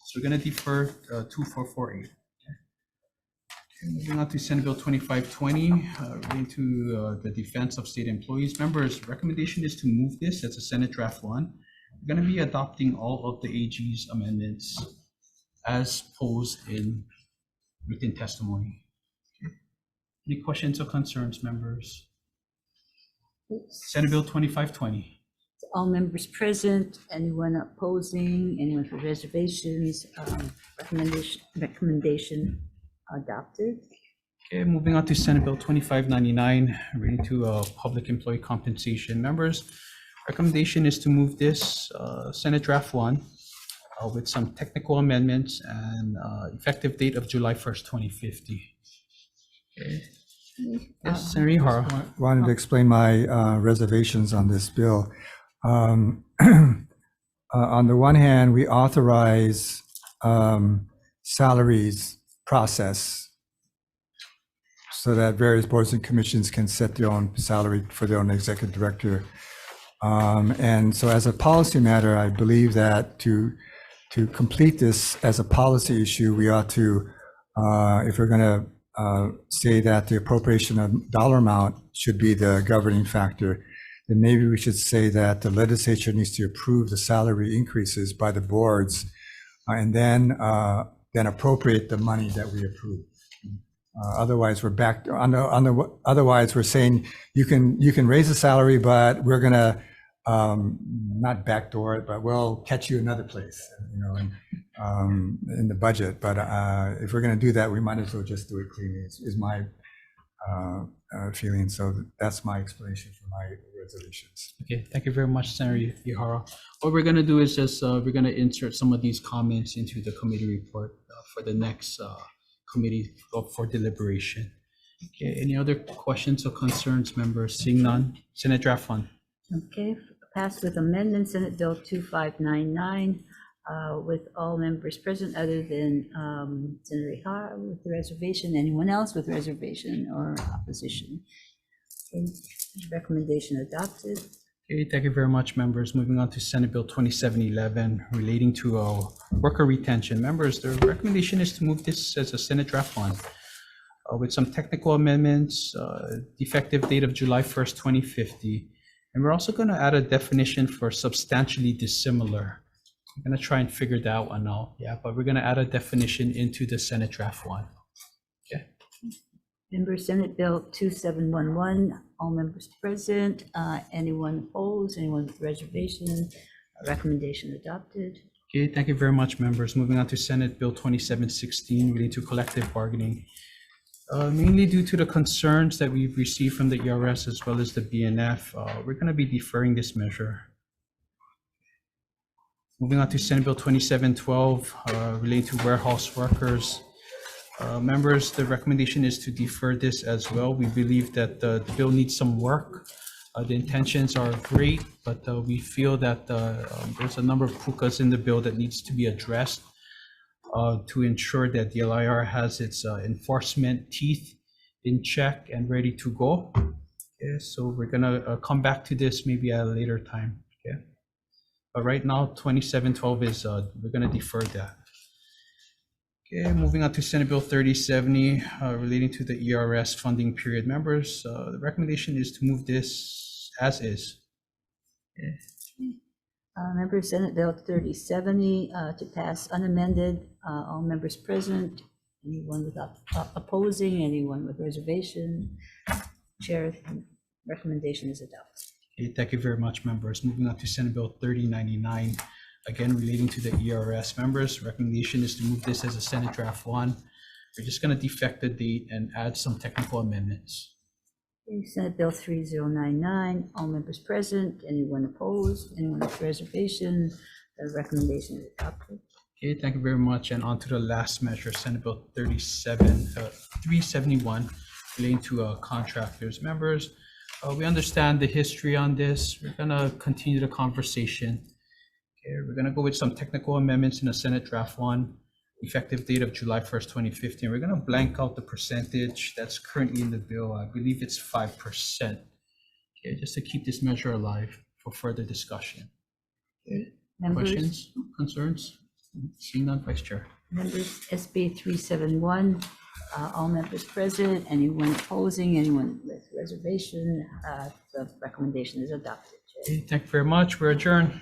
So we're gonna defer 2448. Moving on to Senate Bill 2520, relating to the defense of state employees. Members, recommendation is to move this as a Senate Draft 1. we're going to be adopting all of the AG's amendments as posed in written testimony. Okay. Any questions or concerns, members? Senate Bill 2520. All members present, anyone opposing, anyone for reservations, recommendation adopted. Okay, moving on to Senate Bill 2599, relating to public employee compensation. Members, recommendation is to move this Senate Draft 1 with some technical amendments and effective date of July 1st, 2050. Okay. Yes, Senator Ihara. Wanted to explain my reservations on this bill. On the one hand, we authorize salaries process so that various boards and commissions can set their own salary for their own executive director. And so as a policy matter, I believe that to complete this as a policy issue, we ought to, if we're going to say that the appropriation of dollar amount should be the governing factor, then maybe we should say that the legislature needs to approve the salary increases by the boards and then appropriate the money that we approve. Otherwise, we're back otherwise we're saying you can raise the salary, but we're gonna not backdoor it, but we'll catch you another place, in the budget. But if we're gonna do that, we might as well just do it cleanly. Is my feeling. So that's my explanation for my reservations. Okay, thank you very much, Senator Ihara. What we're going to do is just we're going to insert some of these comments into the committee report for the next committee for deliberation. Okay, any other questions or concerns, members? Seeing none, Senate Draft 1. Okay, passed with amendment, Senate Bill 2599, with all members present other than Senator Ihara with the reservation. Anyone else with reservation or opposition? Okay, recommendation adopted. Okay, thank you very much, members. Moving on to Senate Bill 2711, relating to worker retention. Members, the recommendation is to move this as a Senate Draft 1 with some technical amendments, effective date of July 1st, 2050. And we're also going to add a definition for substantially dissimilar. I'm going to try and figure that one out. Yeah, but we're going to add a definition into the Senate Draft 1. Okay. Member Senate Bill 2711, all members present, anyone opposed, anyone with reservation, recommendation adopted. Okay, thank you very much, members. Moving on to Senate Bill 2716, relating to collective bargaining. Mainly due to the concerns that we've received from the ERS as well as the BNF, we're going to be deferring this measure. Moving on to Senate Bill 2712, relating to warehouse workers. Members, the recommendation is to defer this as well. We believe that the bill needs some work. The intentions are great, but we feel that there's a number of pukas in the bill that needs to be addressed to ensure that the LIR has its enforcement teeth in check and ready to go. Okay, so we're gonna come back to this maybe at a later time. Okay, but right now 2712 is we're gonna defer that. Okay, moving on to Senate Bill 3070, relating to the ERS funding period. Members, the recommendation is to move this as is. Okay. Member Senate Bill 3070 to pass unamended. All members present. Anyone with opposing? Anyone with reservation? Chair, recommendation is adopted. Okay, thank you very much, members. Moving on to Senate Bill 3099, again relating to the ERS. Members, recommendation is to move this as a Senate Draft 1. We're just going to defect the date and add some technical amendments. Okay, Senate Bill 3099, all members present, anyone opposed, anyone with reservation, the recommendation is adopted. Okay, thank you very much. And on to the last measure, Senate Bill 371, relating to contractors. Members, we understand the history on this. We're gonna continue the conversation. Okay, we're gonna go with some technical amendments in the Senate Draft 1. Effective date of July 1st, 2015. We're going to blank out the percentage that's currently in the bill. I believe it's 5%. Okay, just to keep this measure alive for further discussion. Okay. Questions, concerns? Seeing none, Vice Chair. Members, SB 371, all members present, anyone opposing, anyone with reservation, the recommendation is adopted. Okay, thank you very much. We're adjourned.